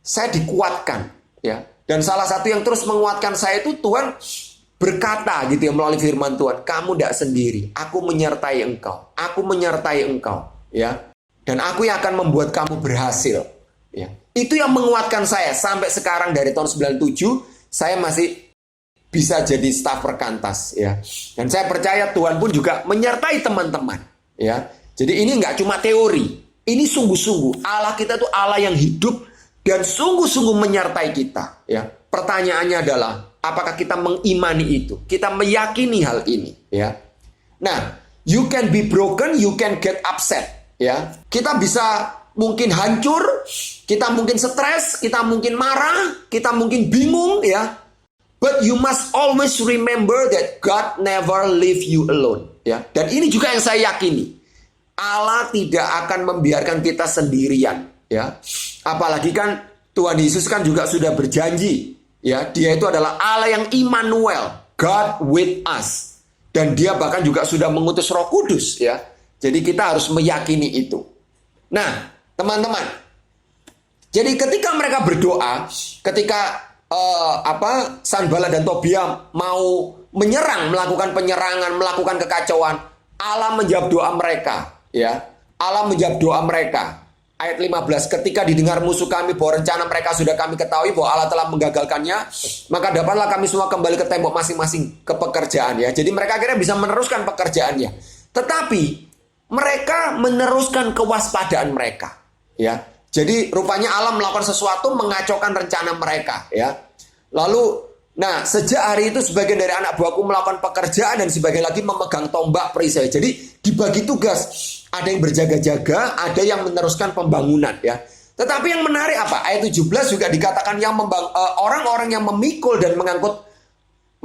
saya dikuatkan, ya. Dan salah satu yang terus menguatkan saya itu Tuhan berkata gitu ya melalui firman Tuhan, kamu tidak sendiri, aku menyertai engkau, ya. Dan aku yang akan membuat kamu berhasil, ya. Itu yang menguatkan saya sampai sekarang. Dari tahun 97 saya masih bisa jadi staf perkantas, ya. Dan saya percaya Tuhan pun juga menyertai teman-teman, ya. Jadi ini nggak cuma teori, ini sungguh-sungguh Allah kita tuh Allah yang hidup dan sungguh-sungguh menyertai kita. Ya, pertanyaannya adalah apakah kita mengimani itu, kita meyakini hal ini. Ya, nah, you can be broken, you can get upset. Ya, kita bisa mungkin hancur, kita mungkin stres, kita mungkin marah, kita mungkin bingung. Ya, but you must always remember that God never leave you alone. Ya, dan ini juga yang saya yakini. Allah tidak akan membiarkan kita sendirian, ya. Apalagi kan Tuhan Yesus kan juga sudah berjanji, ya. Dia itu adalah Allah yang Immanuel, God with us. Dan dia bahkan juga sudah mengutus Roh Kudus, ya. Jadi kita harus meyakini itu. Nah, teman-teman. Jadi ketika mereka berdoa, ketika Sanballat dan Tobia mau menyerang, melakukan penyerangan, melakukan kekacauan, Allah menjawab doa mereka. Ya, Allah menjawab doa mereka. Ayat 15, ketika didengar musuh kami bahwa rencana mereka sudah kami ketahui bahwa Allah telah menggagalkannya, maka dapatlah kami semua kembali ke tembok masing-masing ke pekerjaan, ya. Jadi mereka akhirnya bisa meneruskan pekerjaannya. Tetapi mereka meneruskan kewaspadaan mereka, ya. Jadi rupanya Allah melakukan sesuatu mengacaukan rencana mereka, ya. Lalu nah, sejak hari itu sebagian dari anak buahku melakukan pekerjaan dan sebagian lagi memegang tombak perisai. Jadi dibagi tugas. Ada yang berjaga-jaga, ada yang meneruskan pembangunan, ya. Tetapi yang menarik apa? Ayat 17 juga dikatakan yang orang-orang yang memikul dan mengangkut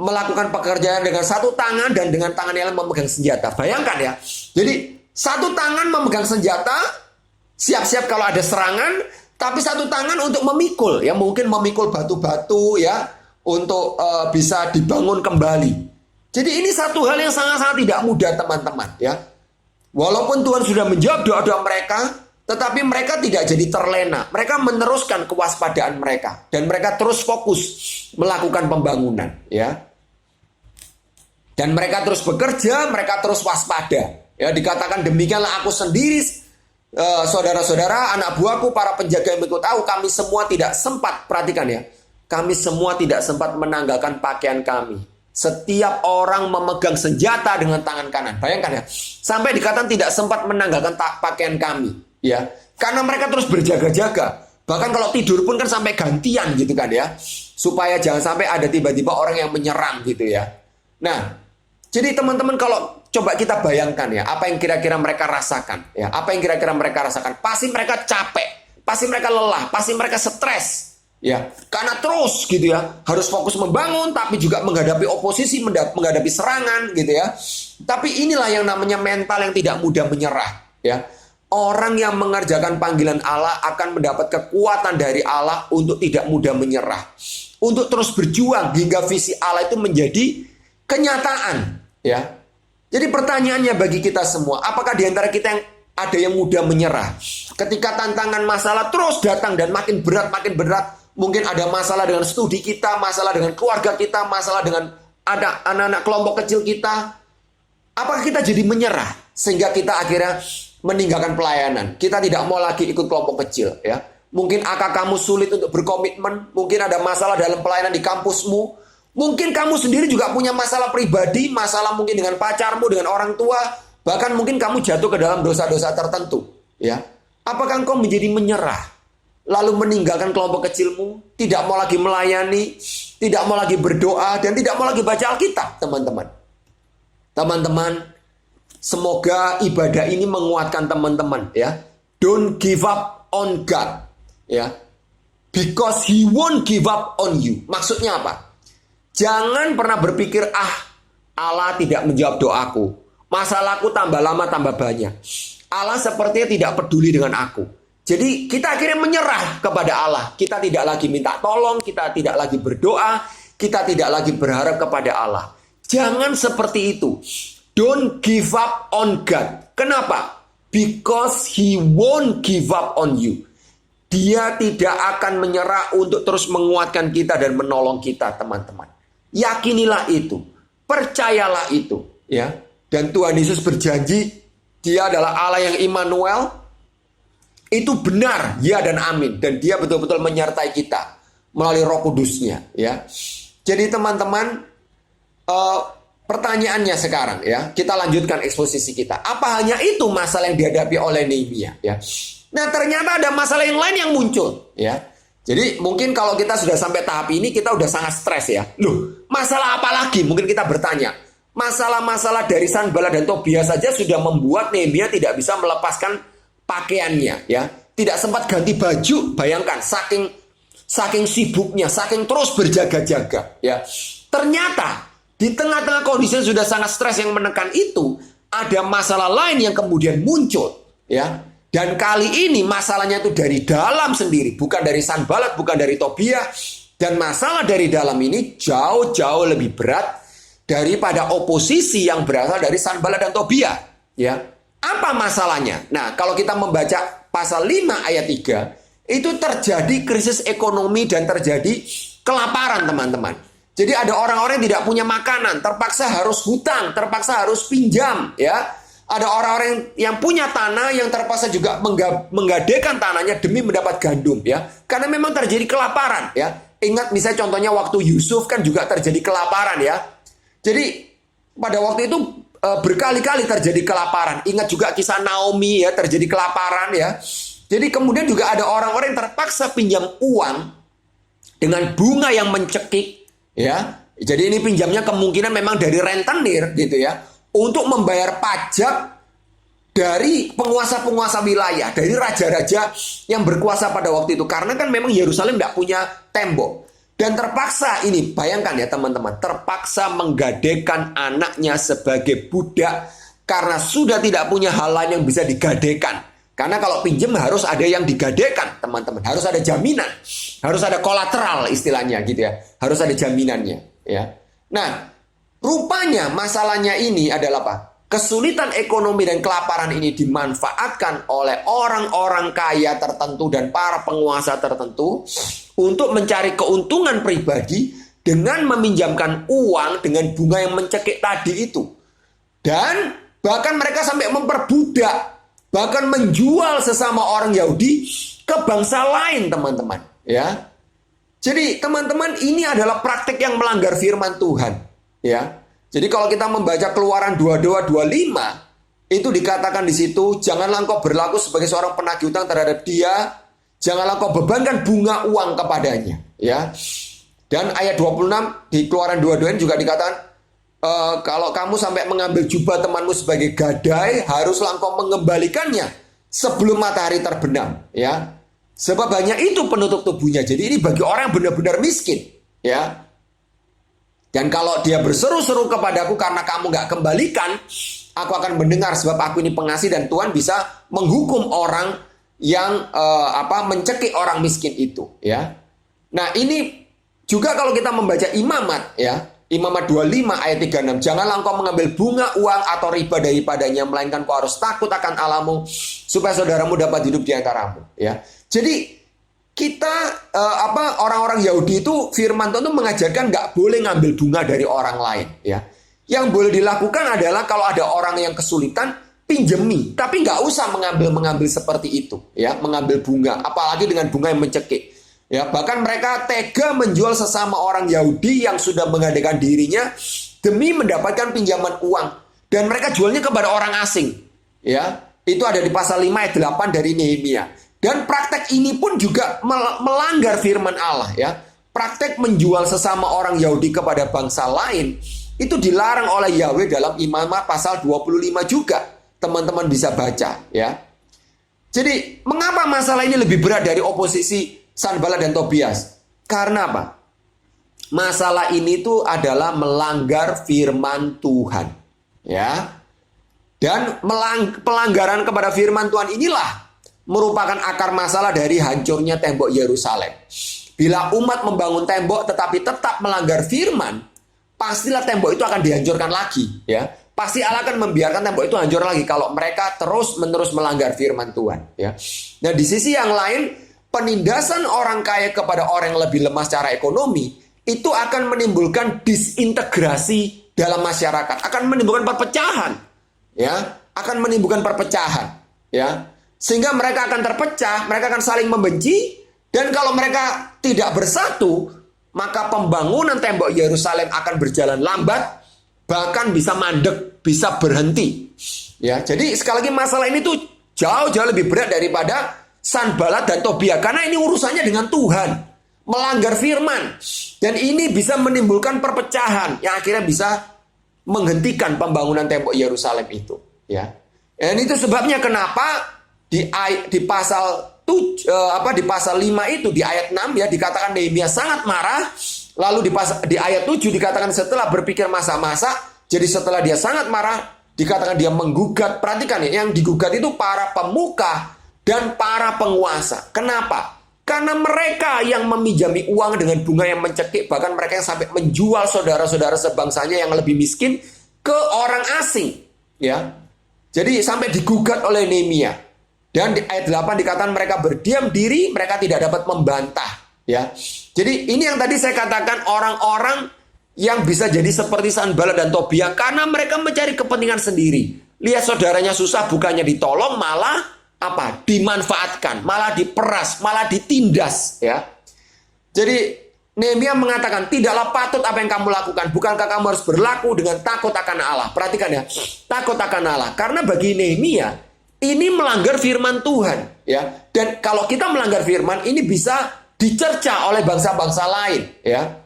melakukan pekerjaan dengan satu tangan dan dengan tangan yang lain memegang senjata. Bayangkan ya. Jadi satu tangan memegang senjata, siap-siap kalau ada serangan, tapi satu tangan untuk memikul, ya mungkin memikul batu-batu ya untuk bisa dibangun kembali. Jadi ini satu hal yang sangat-sangat tidak mudah teman-teman ya. Walaupun Tuhan sudah menjawab doa-doa mereka, tetapi mereka tidak jadi terlena. Mereka meneruskan kewaspadaan mereka dan mereka terus fokus melakukan pembangunan ya. Dan mereka terus bekerja, mereka terus waspada. Ya, dikatakan demikianlah aku sendiri, saudara-saudara, anak buahku, para penjaga yang ikut tahu, kami semua tidak sempat, perhatikan ya, kami semua tidak sempat menanggalkan pakaian kami. Setiap orang memegang senjata dengan tangan kanan. Bayangkan ya, sampai dikatakan tidak sempat menanggalkan pakaian kami. Ya, karena mereka terus berjaga-jaga. Bahkan kalau tidur pun kan sampai gantian gitu kan ya, supaya jangan sampai ada tiba-tiba orang yang menyerang gitu ya. Nah, jadi teman-teman kalau coba kita bayangkan ya, apa yang kira-kira mereka rasakan ya, apa yang kira-kira mereka rasakan, pasti mereka capek, pasti mereka lelah, pasti mereka stres ya, karena terus gitu ya, harus fokus membangun tapi juga menghadapi oposisi, menghadapi serangan gitu ya. Tapi inilah yang namanya mental yang tidak mudah menyerah ya. Orang yang mengerjakan panggilan Allah akan mendapat kekuatan dari Allah untuk tidak mudah menyerah, untuk terus berjuang hingga visi Allah itu menjadi kenyataan ya. Jadi pertanyaannya bagi kita semua, apakah di antara kita yang ada yang mudah menyerah? Ketika tantangan masalah terus datang dan makin berat, mungkin ada masalah dengan studi kita, masalah dengan keluarga kita, masalah dengan ada anak-anak kelompok kecil kita. Apakah kita jadi menyerah sehingga kita akhirnya meninggalkan pelayanan? Kita tidak mau lagi ikut kelompok kecil ya. Mungkin kamu sulit untuk berkomitmen, mungkin ada masalah dalam pelayanan di kampusmu. Mungkin kamu sendiri juga punya masalah pribadi, masalah mungkin dengan pacarmu, dengan orang tua, bahkan mungkin kamu jatuh ke dalam dosa-dosa tertentu, ya. Apakah engkau menjadi menyerah, lalu meninggalkan kelompok kecilmu, tidak mau lagi melayani, tidak mau lagi berdoa, dan tidak mau lagi baca Alkitab, teman-teman? Teman-teman, semoga ibadah ini menguatkan teman-teman, ya. Don't give up on God, ya. Because He won't give up on you. Maksudnya apa? Jangan pernah berpikir, Allah tidak menjawab doaku, masalahku tambah lama tambah banyak, Allah sepertinya tidak peduli dengan aku. Jadi kita akhirnya menyerah kepada Allah. Kita tidak lagi minta tolong, kita tidak lagi berdoa, kita tidak lagi berharap kepada Allah. Jangan seperti itu. Don't give up on God. Kenapa? Because He won't give up on you. Dia tidak akan menyerah untuk terus menguatkan kita dan menolong kita, teman-teman. Yakinilah itu, percayalah itu, ya. Dan Tuhan Yesus berjanji, Dia adalah Allah yang Immanuel. Itu benar, ya dan amin. Dan Dia betul-betul menyertai kita melalui Roh Kudus-Nya, ya. Jadi teman-teman, pertanyaannya sekarang, ya, kita lanjutkan eksposisi kita. Apa hanya itu masalah yang dihadapi oleh Nehemia, ya? Nah, ternyata ada masalah yang lain yang muncul, ya. Jadi mungkin kalau kita sudah sampai tahap ini, kita udah sangat stres ya. Loh, masalah apa lagi? Mungkin kita bertanya. Masalah-masalah dari Sanballat dan Tobia saja sudah membuat Nehemia tidak bisa melepaskan pakaiannya, ya. Tidak sempat ganti baju, bayangkan, saking sibuknya, saking terus berjaga-jaga, ya. Ternyata di tengah-tengah kondisi yang sudah sangat stres yang menekan itu, ada masalah lain yang kemudian muncul, ya. Dan kali ini masalahnya itu dari dalam sendiri, bukan dari Sanballat, bukan dari Tobia. Dan masalah dari dalam ini jauh-jauh lebih berat daripada oposisi yang berasal dari Sanballat dan Tobia. Ya, apa masalahnya? Nah, kalau kita membaca pasal 5 ayat 3, itu terjadi krisis ekonomi dan terjadi kelaparan, teman-teman. Jadi ada orang-orang yang tidak punya makanan, terpaksa harus hutang, terpaksa harus pinjam, ya. Ada orang-orang yang punya tanah yang terpaksa juga menggadekan tanahnya demi mendapat gandum, ya. Karena memang terjadi kelaparan, ya. Ingat misalnya contohnya waktu Yusuf kan juga terjadi kelaparan, ya. Jadi pada waktu itu berkali-kali terjadi kelaparan. Ingat juga kisah Naomi, ya, terjadi kelaparan, ya. Jadi kemudian juga ada orang-orang yang terpaksa pinjam uang dengan bunga yang mencekik, ya. Jadi ini pinjamnya kemungkinan memang dari rentenir gitu ya, untuk membayar pajak dari penguasa-penguasa wilayah, dari raja-raja yang berkuasa pada waktu itu. Karena kan memang Yerusalem tidak punya tembok. Dan terpaksa ini, bayangkan ya teman-teman, terpaksa menggadaikan anaknya sebagai budak karena sudah tidak punya hal lain yang bisa digadaikan. Karena kalau pinjam harus ada yang digadaikan, teman-teman. Harus ada jaminan, harus ada kolateral istilahnya gitu ya. Harus ada jaminannya ya. Nah, rupanya masalahnya ini adalah apa? Kesulitan ekonomi dan kelaparan ini dimanfaatkan oleh orang-orang kaya tertentu dan para penguasa tertentu untuk mencari keuntungan pribadi dengan meminjamkan uang dengan bunga yang mencekik tadi itu. Dan bahkan mereka sampai memperbudak, bahkan menjual sesama orang Yahudi ke bangsa lain, teman-teman, ya. Jadi, teman-teman, ini adalah praktik yang melanggar firman Tuhan, ya. Jadi kalau kita membaca Keluaran 22:25, itu dikatakan di situ, janganlah engkau berlaku sebagai seorang penagih utang terhadap dia, janganlah engkau bebankan bunga uang kepadanya, ya. Dan ayat 26 di Keluaran 22 juga dikatakan, kalau kamu sampai mengambil jubah temanmu sebagai gadai, haruslah engkau mengembalikannya sebelum matahari terbenam, ya. Sebab hanya itu penutup tubuhnya. Jadi ini bagi orang yang benar-benar miskin, ya. Dan kalau dia berseru-seru kepadaku karena kamu gak kembalikan, aku akan mendengar sebab aku ini pengasih dan Tuhan bisa menghukum orang yang mencekik orang miskin itu, ya. Nah, ini juga kalau kita membaca Imamat, ya. Imamat 25 ayat 36, janganlah engkau mengambil bunga, uang atau riba daripadanya, melainkan kau harus takut akan Allahmu supaya saudaramu dapat hidup di antaramu, ya. Jadi kita orang-orang Yahudi itu firman Tuhan itu mengajarkan nggak boleh ngambil bunga dari orang lain, ya. Yang boleh dilakukan adalah kalau ada orang yang kesulitan pinjemi, tapi nggak usah mengambil seperti itu, ya, mengambil bunga, apalagi dengan bunga yang mencekik, ya. Bahkan mereka tega menjual sesama orang Yahudi yang sudah menggadaikan dirinya demi mendapatkan pinjaman uang, dan mereka jualnya kepada orang asing, ya. Itu ada di pasal 5 ayat 8 dari Nehemia. Dan praktek ini pun juga melanggar firman Allah, ya. Praktek menjual sesama orang Yahudi kepada bangsa lain itu dilarang oleh Yahweh dalam Imamat pasal 25 juga. Teman-teman bisa baca, ya. Jadi, mengapa masalah ini lebih berat dari oposisi Sanballat dan Tobias? Karena apa? Masalah ini tuh adalah melanggar firman Tuhan, ya. Dan pelanggaran kepada firman Tuhan inilah merupakan akar masalah dari hancurnya tembok Yerusalem. Bila umat membangun tembok tetapi tetap melanggar firman, pastilah tembok itu akan dihancurkan lagi, ya. Pasti Allah akan membiarkan tembok itu hancur lagi kalau mereka terus-menerus melanggar firman Tuhan, ya. Nah, di sisi yang lain, penindasan orang kaya kepada orang yang lebih lemah secara ekonomi itu akan menimbulkan disintegrasi dalam masyarakat, akan menimbulkan perpecahan, ya, akan menimbulkan perpecahan, ya. Sehingga mereka akan terpecah, mereka akan saling membenci, dan kalau mereka tidak bersatu, maka pembangunan tembok Yerusalem akan berjalan lambat, bahkan bisa mandek, bisa berhenti. Ya, jadi sekali lagi masalah ini tuh jauh-jauh lebih berat daripada Sanballat dan Tobia, karena ini urusannya dengan Tuhan, melanggar firman, dan ini bisa menimbulkan perpecahan yang akhirnya bisa menghentikan pembangunan tembok Yerusalem itu. Ya, dan itu sebabnya kenapa di pasal 5 itu di ayat 6, ya, dikatakan Nehemia sangat marah. Lalu di ayat 7 dikatakan setelah berpikir masa-masa, jadi setelah dia sangat marah dikatakan dia menggugat. Perhatikan ya, yang digugat itu para pemuka dan para penguasa. Kenapa? Karena mereka yang meminjami uang dengan bunga yang mencekik, bahkan mereka yang sampai menjual saudara-saudara sebangsanya yang lebih miskin ke orang asing, ya. Jadi sampai digugat oleh Nehemia. Dan di ayat 8 dikatakan mereka berdiam diri, mereka tidak dapat membantah, ya. Jadi ini yang tadi saya katakan, orang-orang yang bisa jadi seperti Sanballat dan Tobia karena mereka mencari kepentingan sendiri. Lihat saudaranya susah, bukannya ditolong, malah apa? Dimanfaatkan, malah diperas, malah ditindas, ya. Jadi Nehemia mengatakan, tidaklah patut apa yang kamu lakukan. Bukankah kamu harus berlaku dengan takut akan Allah? Perhatikan ya, takut akan Allah. Karena bagi Nehemia ini melanggar firman Tuhan, ya. Dan kalau kita melanggar firman, ini bisa dicerca oleh bangsa-bangsa lain, ya.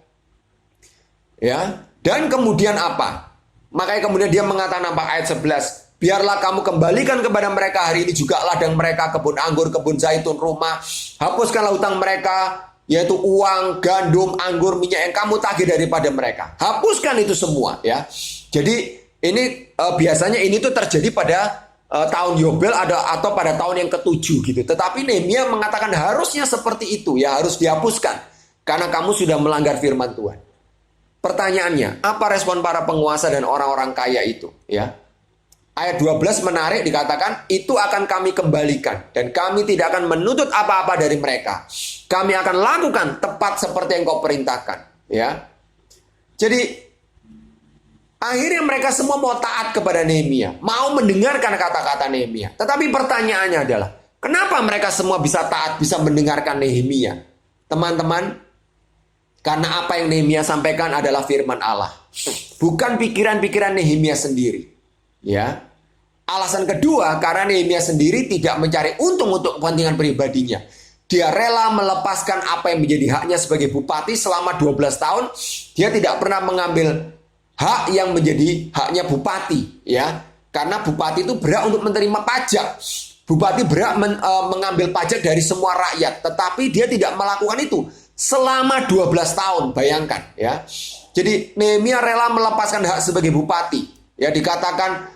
Ya. Dan kemudian apa? Makanya kemudian dia mengatakan apa? Ayat 11. Biarlah kamu kembalikan kepada mereka hari ini juga ladang mereka, kebun anggur, kebun zaitun, rumah. Hapuskanlah hutang mereka yaitu uang, gandum, anggur, minyak yang kamu tagih daripada mereka. Hapuskan itu semua ya. Jadi ini biasanya ini tuh terjadi pada tahun Yobel atau pada tahun yang ketujuh gitu. Tetapi Nehemia mengatakan harusnya seperti itu ya, harus dihapuskan karena kamu sudah melanggar firman Tuhan. Pertanyaannya, apa respon para penguasa dan orang-orang kaya itu ya? Ayat 12 menarik, dikatakan itu akan kami kembalikan dan kami tidak akan menuntut apa-apa dari mereka. Kami akan lakukan tepat seperti yang kau perintahkan ya. Jadi akhirnya mereka semua mau taat kepada Nehemia, mau mendengarkan kata-kata Nehemia. Tetapi pertanyaannya adalah, kenapa mereka semua bisa taat, bisa mendengarkan Nehemia? Teman-teman, karena apa yang Nehemia sampaikan adalah firman Allah, bukan pikiran-pikiran Nehemia sendiri. Ya. Alasan kedua, karena Nehemia sendiri tidak mencari untung untuk kepentingan pribadinya. Dia rela melepaskan apa yang menjadi haknya sebagai bupati selama 12 tahun. Dia tidak pernah mengambil hak yang menjadi haknya bupati, ya. Karena bupati itu berhak untuk menerima pajak. Bupati berhak mengambil pajak dari semua rakyat, tetapi dia tidak melakukan itu selama 12 tahun, bayangkan, ya. Jadi Nehemia rela melepaskan hak sebagai bupati. Ya, dikatakan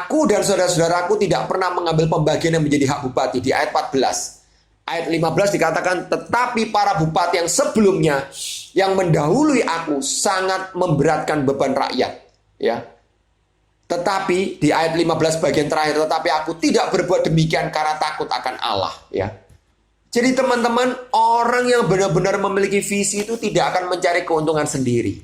aku dan saudara-saudaraku tidak pernah mengambil pembagian yang menjadi hak bupati di ayat 14. Ayat 15 dikatakan, tetapi para bupati yang sebelumnya yang mendahului aku sangat memberatkan beban rakyat. Ya. Tetapi di ayat 15 bagian terakhir, tetapi aku tidak berbuat demikian karena takut akan Allah. Ya. Jadi teman-teman, orang yang benar-benar memiliki visi itu tidak akan mencari keuntungan sendiri.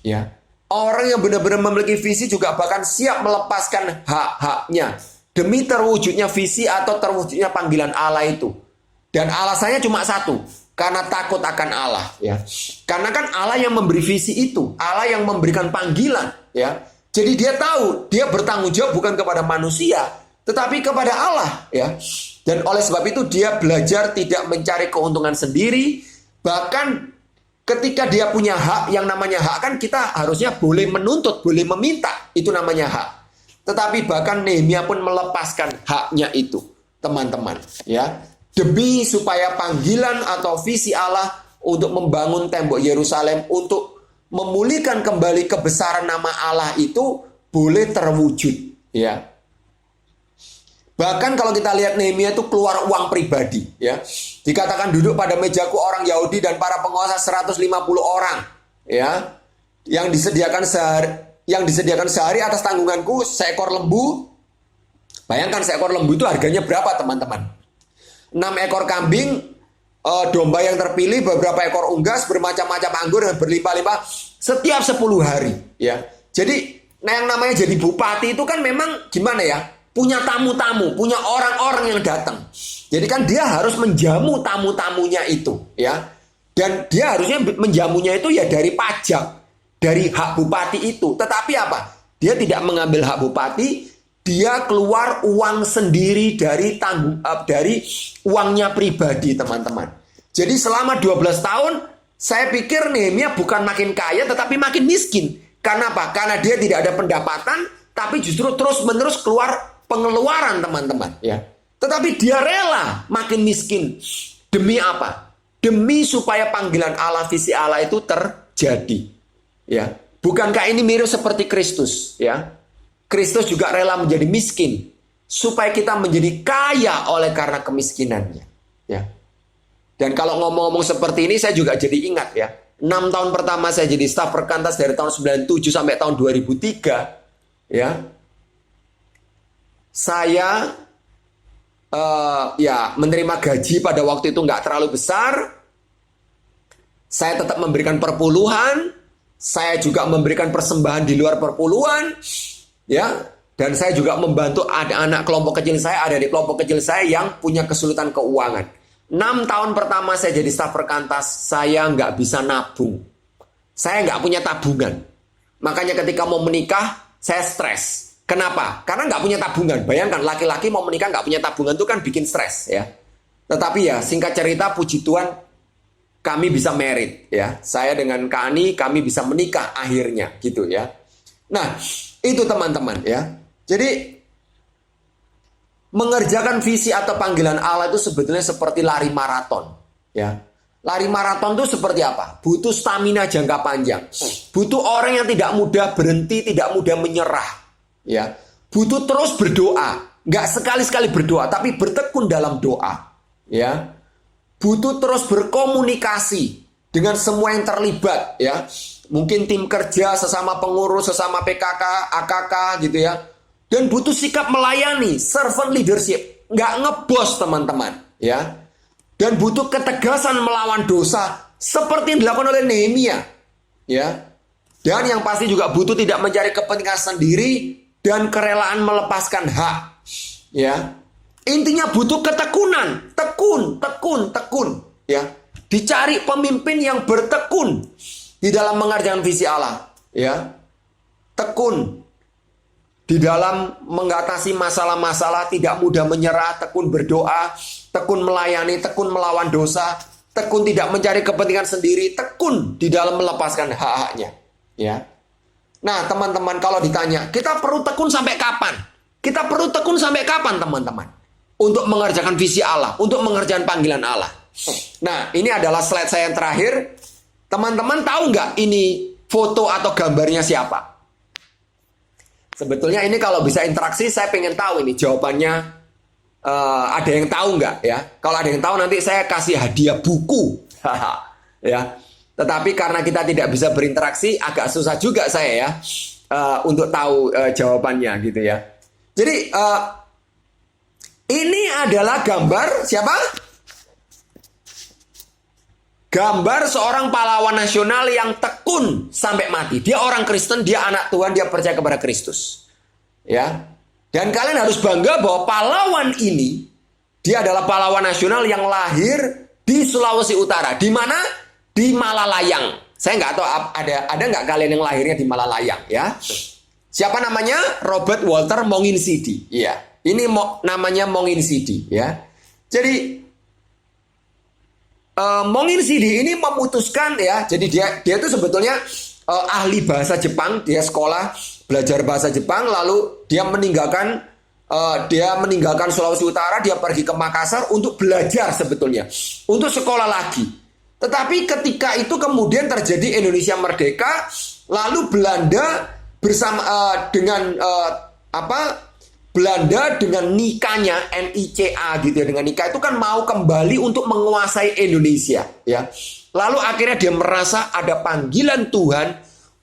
Ya. Orang yang benar-benar memiliki visi juga bahkan siap melepaskan hak-haknya demi terwujudnya visi atau terwujudnya panggilan Allah itu. Dan alasannya cuma satu, karena takut akan Allah, ya. Karena kan Allah yang memberi visi itu, Allah yang memberikan panggilan, ya. Jadi dia tahu, dia bertanggung jawab bukan kepada manusia, tetapi kepada Allah, ya. Dan oleh sebab itu dia belajar tidak mencari keuntungan sendiri. Bahkan ketika dia punya hak, yang namanya hak kan kita harusnya boleh menuntut, boleh meminta, itu namanya hak. Tetapi bahkan Nehemia pun melepaskan haknya itu, teman-teman, ya. Demi supaya panggilan atau visi Allah untuk membangun tembok Yerusalem, untuk memulihkan kembali kebesaran nama Allah itu boleh terwujud, ya. Bahkan kalau kita lihat Nehemia itu keluar uang pribadi, ya. Dikatakan duduk pada mejaku orang Yahudi dan para penguasa 150 orang, ya. Yang disediakan sehari atas tanggunganku seekor lembu. Bayangkan seekor lembu itu harganya berapa, teman-teman? 6 ekor kambing, domba yang terpilih, beberapa ekor unggas, bermacam-macam anggur dan berlimpah-limpah setiap 10 hari, ya. Jadi, yang namanya jadi bupati itu kan memang gimana ya? Punya tamu-tamu, punya orang-orang yang datang. Jadi kan dia harus menjamu tamu-tamunya itu, ya. Dan dia harusnya menjamunya itu ya dari pajak, dari hak bupati itu. Tetapi apa? Dia tidak mengambil hak bupati. Dia keluar uang sendiri dari uangnya pribadi, teman-teman. Jadi selama 12 tahun, saya pikir Nehemia bukan makin kaya, tetapi makin miskin. Karena apa? Karena dia tidak ada pendapatan, tapi justru terus-menerus keluar pengeluaran, teman-teman. Ya. Tetapi dia rela makin miskin. Demi apa? Demi supaya panggilan Allah, visi Allah itu terjadi. Ya. Bukankah ini mirip seperti Kristus? Ya. Kristus juga rela menjadi miskin supaya kita menjadi kaya oleh karena kemiskinannya, ya. Dan kalau ngomong-ngomong seperti ini saya juga jadi ingat, ya. 6 tahun pertama saya jadi staf perkantas dari tahun 97 sampai tahun 2003, ya. Saya ya menerima gaji pada waktu itu nggak terlalu besar. Saya tetap memberikan perpuluhan, saya juga memberikan persembahan di luar perpuluhan. Ya, dan saya juga membantu anak-anak kelompok kecil saya, ada di kelompok kecil saya yang punya kesulitan keuangan. 6 tahun pertama saya jadi staf perkantas, saya nggak bisa nabung. Saya nggak punya tabungan. Makanya ketika mau menikah, saya stres. Kenapa? Karena nggak punya tabungan. Bayangkan, laki-laki mau menikah nggak punya tabungan itu kan bikin stres, ya. Tetapi ya, singkat cerita, puji Tuhan, kami bisa married, ya. Saya dengan Kak Ani, kami bisa menikah akhirnya, gitu ya. Nah, itu teman-teman, ya. Jadi mengerjakan visi atau panggilan Allah itu sebetulnya seperti lari maraton, ya. Lari maraton itu seperti apa? Butuh stamina jangka panjang. Butuh orang yang tidak mudah berhenti, tidak mudah menyerah. Ya, butuh terus berdoa. Nggak sekali-sekali berdoa, tapi bertekun dalam doa. Ya, butuh terus berkomunikasi dengan semua yang terlibat. Ya, mungkin tim kerja, sesama pengurus, sesama PKK, AKK, gitu ya. Dan butuh sikap melayani, servant leadership. Nggak ngebos, teman-teman. Ya. Dan butuh ketegasan melawan dosa seperti yang dilakukan oleh Nehemia, ya. Dan yang pasti juga butuh tidak mencari kepentingan sendiri dan kerelaan melepaskan hak, ya. Intinya butuh ketekunan, tekun, ya. Dicari pemimpin yang bertekun di dalam mengerjakan visi Allah, ya. Tekun di dalam mengatasi masalah-masalah, tidak mudah menyerah, tekun berdoa, tekun melayani, tekun melawan dosa, tekun tidak mencari kepentingan sendiri, tekun di dalam melepaskan hak-haknya. Ya. Nah, teman-teman, kalau ditanya, kita perlu tekun sampai kapan? Kita perlu tekun sampai kapan, teman-teman? Untuk mengerjakan visi Allah, untuk mengerjakan panggilan Allah. Nah, ini adalah slide saya yang terakhir. Teman-teman tahu nggak ini foto atau gambarnya siapa? Sebetulnya ini kalau bisa interaksi, saya pengen tahu ini jawabannya. Ada yang tahu nggak ya? Kalau ada yang tahu nanti saya kasih hadiah buku, ya. Tetapi karena kita tidak bisa berinteraksi, agak susah juga saya ya untuk tahu jawabannya gitu ya. Jadi ini adalah gambar siapa? Gambar seorang pahlawan nasional yang tekun sampai mati. Dia orang Kristen, dia anak Tuhan, dia percaya kepada Kristus. Ya. Dan kalian harus bangga bahwa pahlawan ini, dia adalah pahlawan nasional yang lahir di Sulawesi Utara. Di mana? Di Malalayang. Saya nggak tahu ada nggak kalian yang lahirnya di Malalayang ya. Siapa namanya? Robert Walter Monginsidi. Iya. Ini namanya Monginsidi ya. Jadi Monginsidi ini memutuskan ya. Jadi dia itu sebetulnya ahli bahasa Jepang. Dia sekolah belajar bahasa Jepang, lalu dia meninggalkan Sulawesi Utara, dia pergi ke Makassar untuk belajar sebetulnya, untuk sekolah lagi. Tetapi ketika itu kemudian terjadi Indonesia merdeka, lalu Belanda bersama Belanda dengan nikahnya NICA gitu ya, dengan nikah itu kan mau kembali untuk menguasai Indonesia ya. Lalu akhirnya dia merasa ada panggilan Tuhan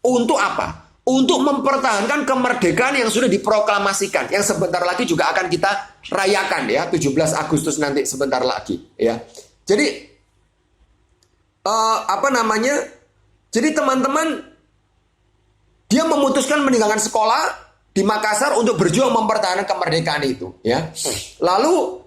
untuk apa? Untuk mempertahankan kemerdekaan yang sudah diproklamasikan, yang sebentar lagi juga akan kita rayakan ya, 17 Agustus nanti sebentar lagi ya. Jadi Jadi teman-teman, dia memutuskan meninggalkan sekolah di Makassar untuk berjuang mempertahankan kemerdekaan itu ya. Lalu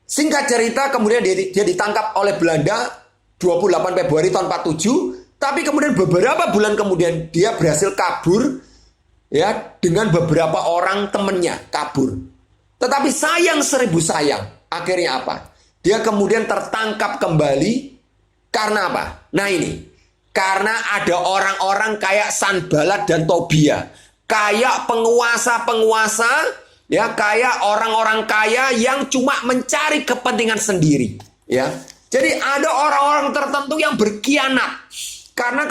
singkat cerita kemudian dia ditangkap oleh Belanda 28 Februari tahun 47. Tapi kemudian beberapa bulan kemudian dia berhasil kabur ya dengan beberapa orang temannya kabur. Tetapi sayang seribu sayang, akhirnya apa? Dia kemudian tertangkap kembali karena apa? Nah ini, karena ada orang-orang kayak Sanbalat dan Tobia, kayak penguasa-penguasa ya, kayak orang-orang kaya yang cuma mencari kepentingan sendiri ya. Jadi ada orang-orang tertentu yang berkhianat. Karena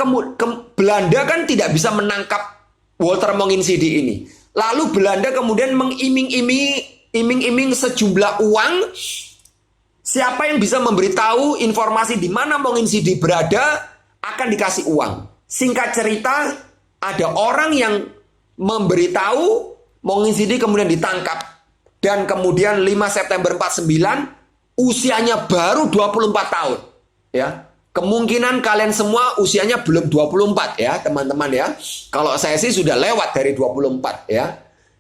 Belanda kan tidak bisa menangkap Walter Monginsidi ini. Lalu Belanda kemudian mengiming-iming sejumlah uang. Siapa yang bisa memberitahu informasi di mana Monginsidi berada akan dikasih uang. Singkat cerita, ada orang yang memberitahu Monginsidi kemudian ditangkap. Dan kemudian 5 September 49, usianya baru 24 tahun. Ya. Kemungkinan kalian semua usianya belum 24 ya teman-teman ya. Kalau saya sih sudah lewat dari 24 ya.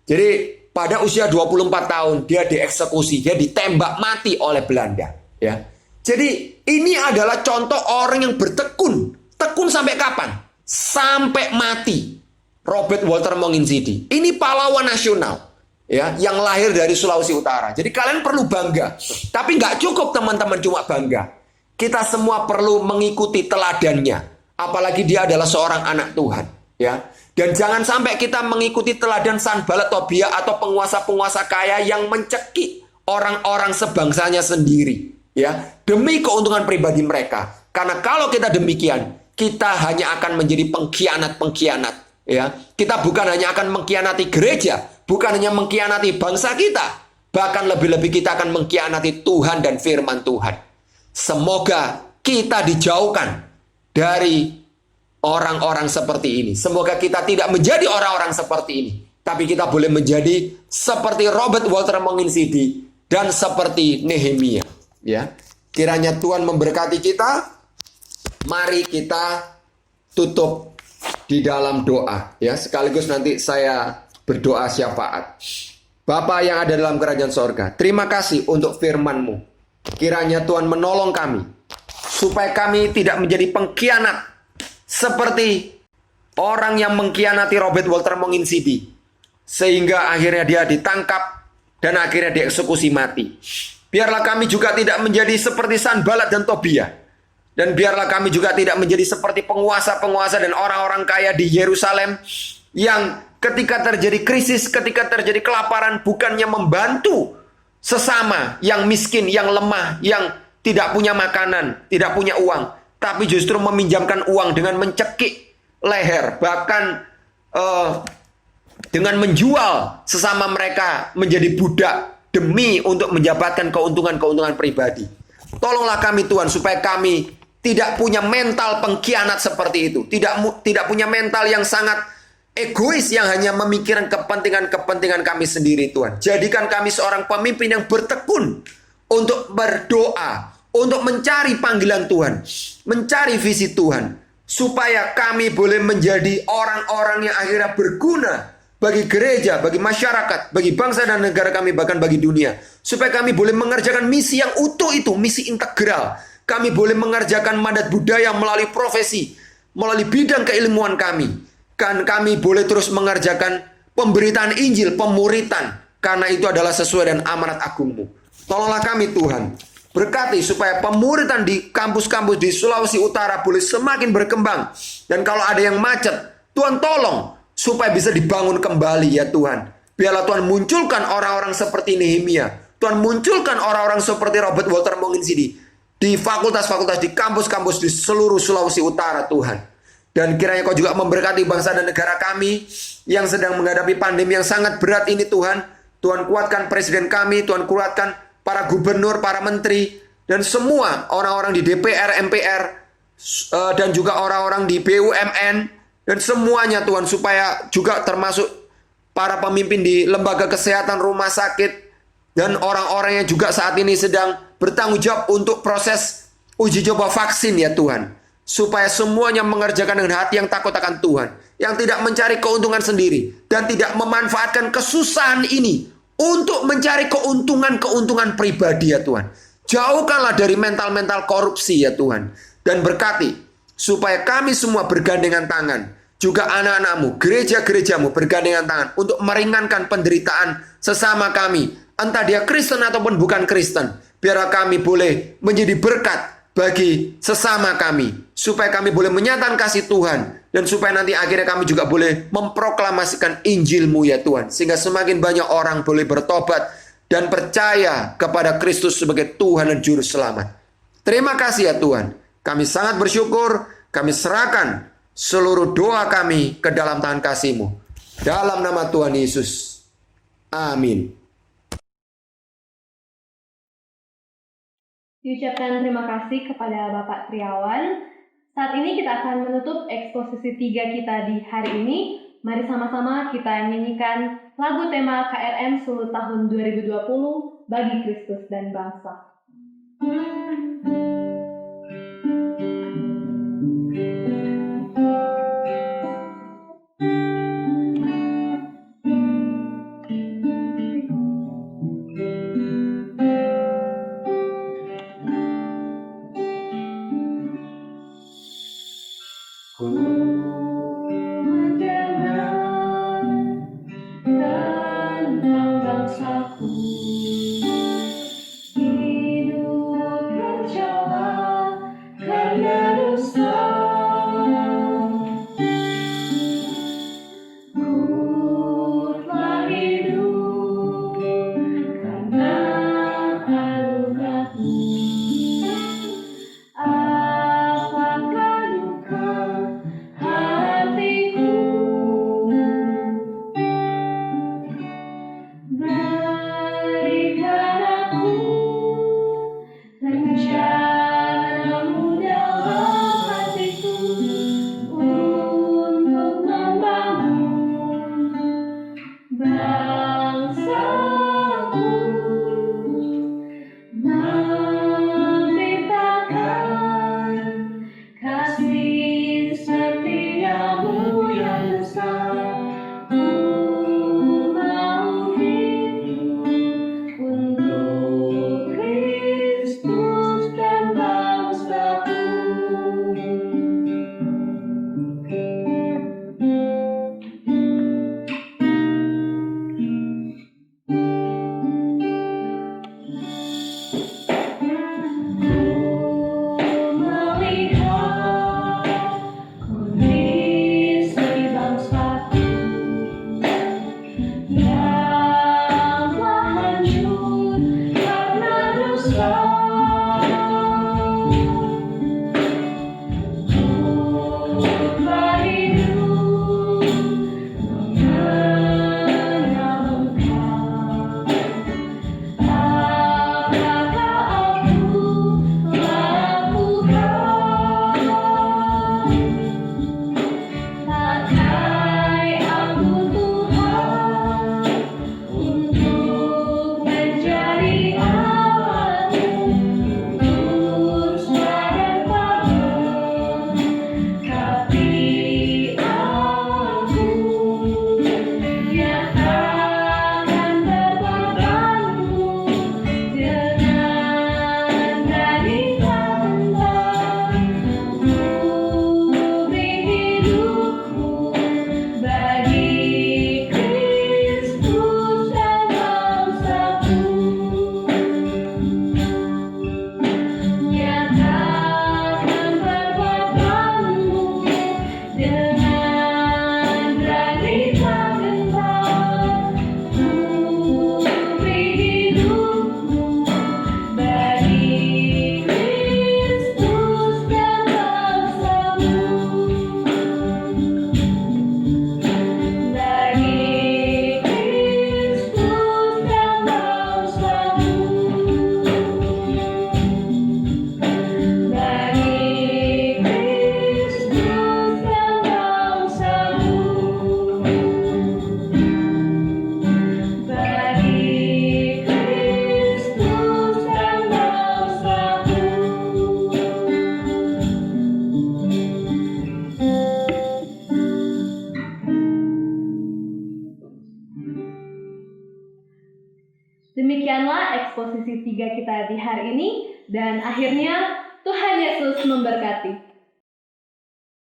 Jadi pada usia 24 tahun dia dieksekusi, dia ditembak mati oleh Belanda ya. Jadi ini adalah contoh orang yang bertekun. Tekun sampai kapan? Sampai mati. Robert Walter Monginsidi. Ini pahlawan nasional ya, yang lahir dari Sulawesi Utara. Jadi kalian perlu bangga. Tapi nggak cukup teman-teman cuma bangga. Kita semua perlu mengikuti teladannya. Apalagi dia adalah seorang anak Tuhan. Ya. Dan jangan sampai kita mengikuti teladan Sanbalat, Tobia atau penguasa-penguasa kaya yang mencekik orang-orang sebangsanya sendiri. ya, demi keuntungan pribadi mereka. Karena kalau kita demikian, kita hanya akan menjadi pengkhianat-pengkhianat, ya. Kita bukan hanya akan mengkhianati gereja, bukan hanya mengkhianati bangsa kita, bahkan lebih-lebih kita akan mengkhianati Tuhan dan firman Tuhan. Semoga kita dijauhkan dari orang-orang seperti ini. Semoga kita tidak menjadi orang-orang seperti ini, tapi kita boleh menjadi seperti Robert Walter Monginsidi dan seperti Nehemia, ya. Kiranya Tuhan memberkati kita. Mari kita tutup di dalam doa, ya. Sekaligus nanti saya berdoa syafaat. Bapa yang ada dalam kerajaan sorga, terima kasih untuk firman-Mu. Kiranya Tuhan menolong kami, supaya kami tidak menjadi pengkhianat seperti orang yang mengkhianati Robert Walter Monginsidi, sehingga akhirnya dia ditangkap dan akhirnya dieksekusi mati. Biarlah kami juga tidak menjadi seperti Sanbalat dan Tobia. Dan biarlah kami juga tidak menjadi seperti penguasa-penguasa dan orang-orang kaya di Yerusalem yang ketika terjadi krisis, ketika terjadi kelaparan, bukannya membantu sesama yang miskin, yang lemah, yang tidak punya makanan, tidak punya uang, tapi justru meminjamkan uang dengan mencekik leher, bahkan dengan menjual sesama mereka menjadi budak demi untuk mendapatkan keuntungan-keuntungan pribadi. Tolonglah kami Tuhan, supaya kami tidak punya mental pengkhianat seperti itu. Tidak punya mental yang sangat egois yang hanya memikirkan kepentingan-kepentingan kami sendiri Tuhan. Jadikan kami seorang pemimpin yang bertekun untuk berdoa, untuk mencari panggilan Tuhan, mencari visi Tuhan, supaya kami boleh menjadi orang-orang yang akhirnya berguna bagi gereja, bagi masyarakat, bagi bangsa dan negara kami, bahkan bagi dunia. Supaya kami boleh mengerjakan misi yang utuh itu, misi integral. Kami boleh mengerjakan mandat budaya melalui profesi, melalui bidang keilmuan kami. Kan kami boleh terus mengerjakan pemberitaan Injil, pemuritan, karena itu adalah sesuai dengan amanat agung-Mu. Tolonglah kami Tuhan, berkati supaya pemuritan di kampus-kampus di Sulawesi Utara boleh semakin berkembang. Dan kalau ada yang macet, Tuhan tolong supaya bisa dibangun kembali ya Tuhan. Biarlah Tuhan munculkan orang-orang seperti Nehemia. Tuhan munculkan orang-orang seperti Robert Walter Monginsidi di fakultas-fakultas, di kampus-kampus di seluruh Sulawesi Utara Tuhan. Dan kiranya Kau juga memberkati bangsa dan negara kami yang sedang menghadapi pandemi yang sangat berat ini Tuhan. Tuhan kuatkan presiden kami, Tuhan kuatkan para gubernur, para menteri, dan semua orang-orang di DPR, MPR, dan juga orang-orang di BUMN, dan semuanya Tuhan, supaya juga termasuk para pemimpin di lembaga kesehatan, rumah sakit, dan orang-orang yang juga saat ini sedang bertanggung jawab untuk proses uji coba vaksin ya Tuhan. Supaya semuanya mengerjakan dengan hati yang takut akan Tuhan, yang tidak mencari keuntungan sendiri, dan tidak memanfaatkan kesusahan ini untuk mencari keuntungan-keuntungan pribadi ya Tuhan. Jauhkanlah dari mental-mental korupsi ya Tuhan. Dan berkati supaya kami semua bergandengan tangan, juga anak-anak-Mu, gereja-gereja-Mu bergandengan tangan untuk meringankan penderitaan sesama kami, entah dia Kristen ataupun bukan Kristen. Biarlah kami boleh menjadi berkat bagi sesama kami, supaya kami boleh menyatakan kasih Tuhan, dan supaya nanti akhirnya kami juga boleh memproklamasikan Injil-Mu ya Tuhan, sehingga semakin banyak orang boleh bertobat dan percaya kepada Kristus sebagai Tuhan dan Juru Selamat. Terima kasih ya Tuhan. Kami sangat bersyukur. Kami serahkan seluruh doa kami ke dalam tangan kasih-Mu. Dalam nama Tuhan Yesus. Amin. Diucapkan terima kasih kepada Bapak Triawan. Saat ini kita akan menutup eksposisi 3 kita di hari ini. Mari sama-sama kita nyanyikan lagu tema KRM Sulu tahun 2020, Bagi Kristus dan Bangsa. Demikianlah eksposisi 3 kita di hari ini, dan akhirnya Tuhan Yesus memberkati.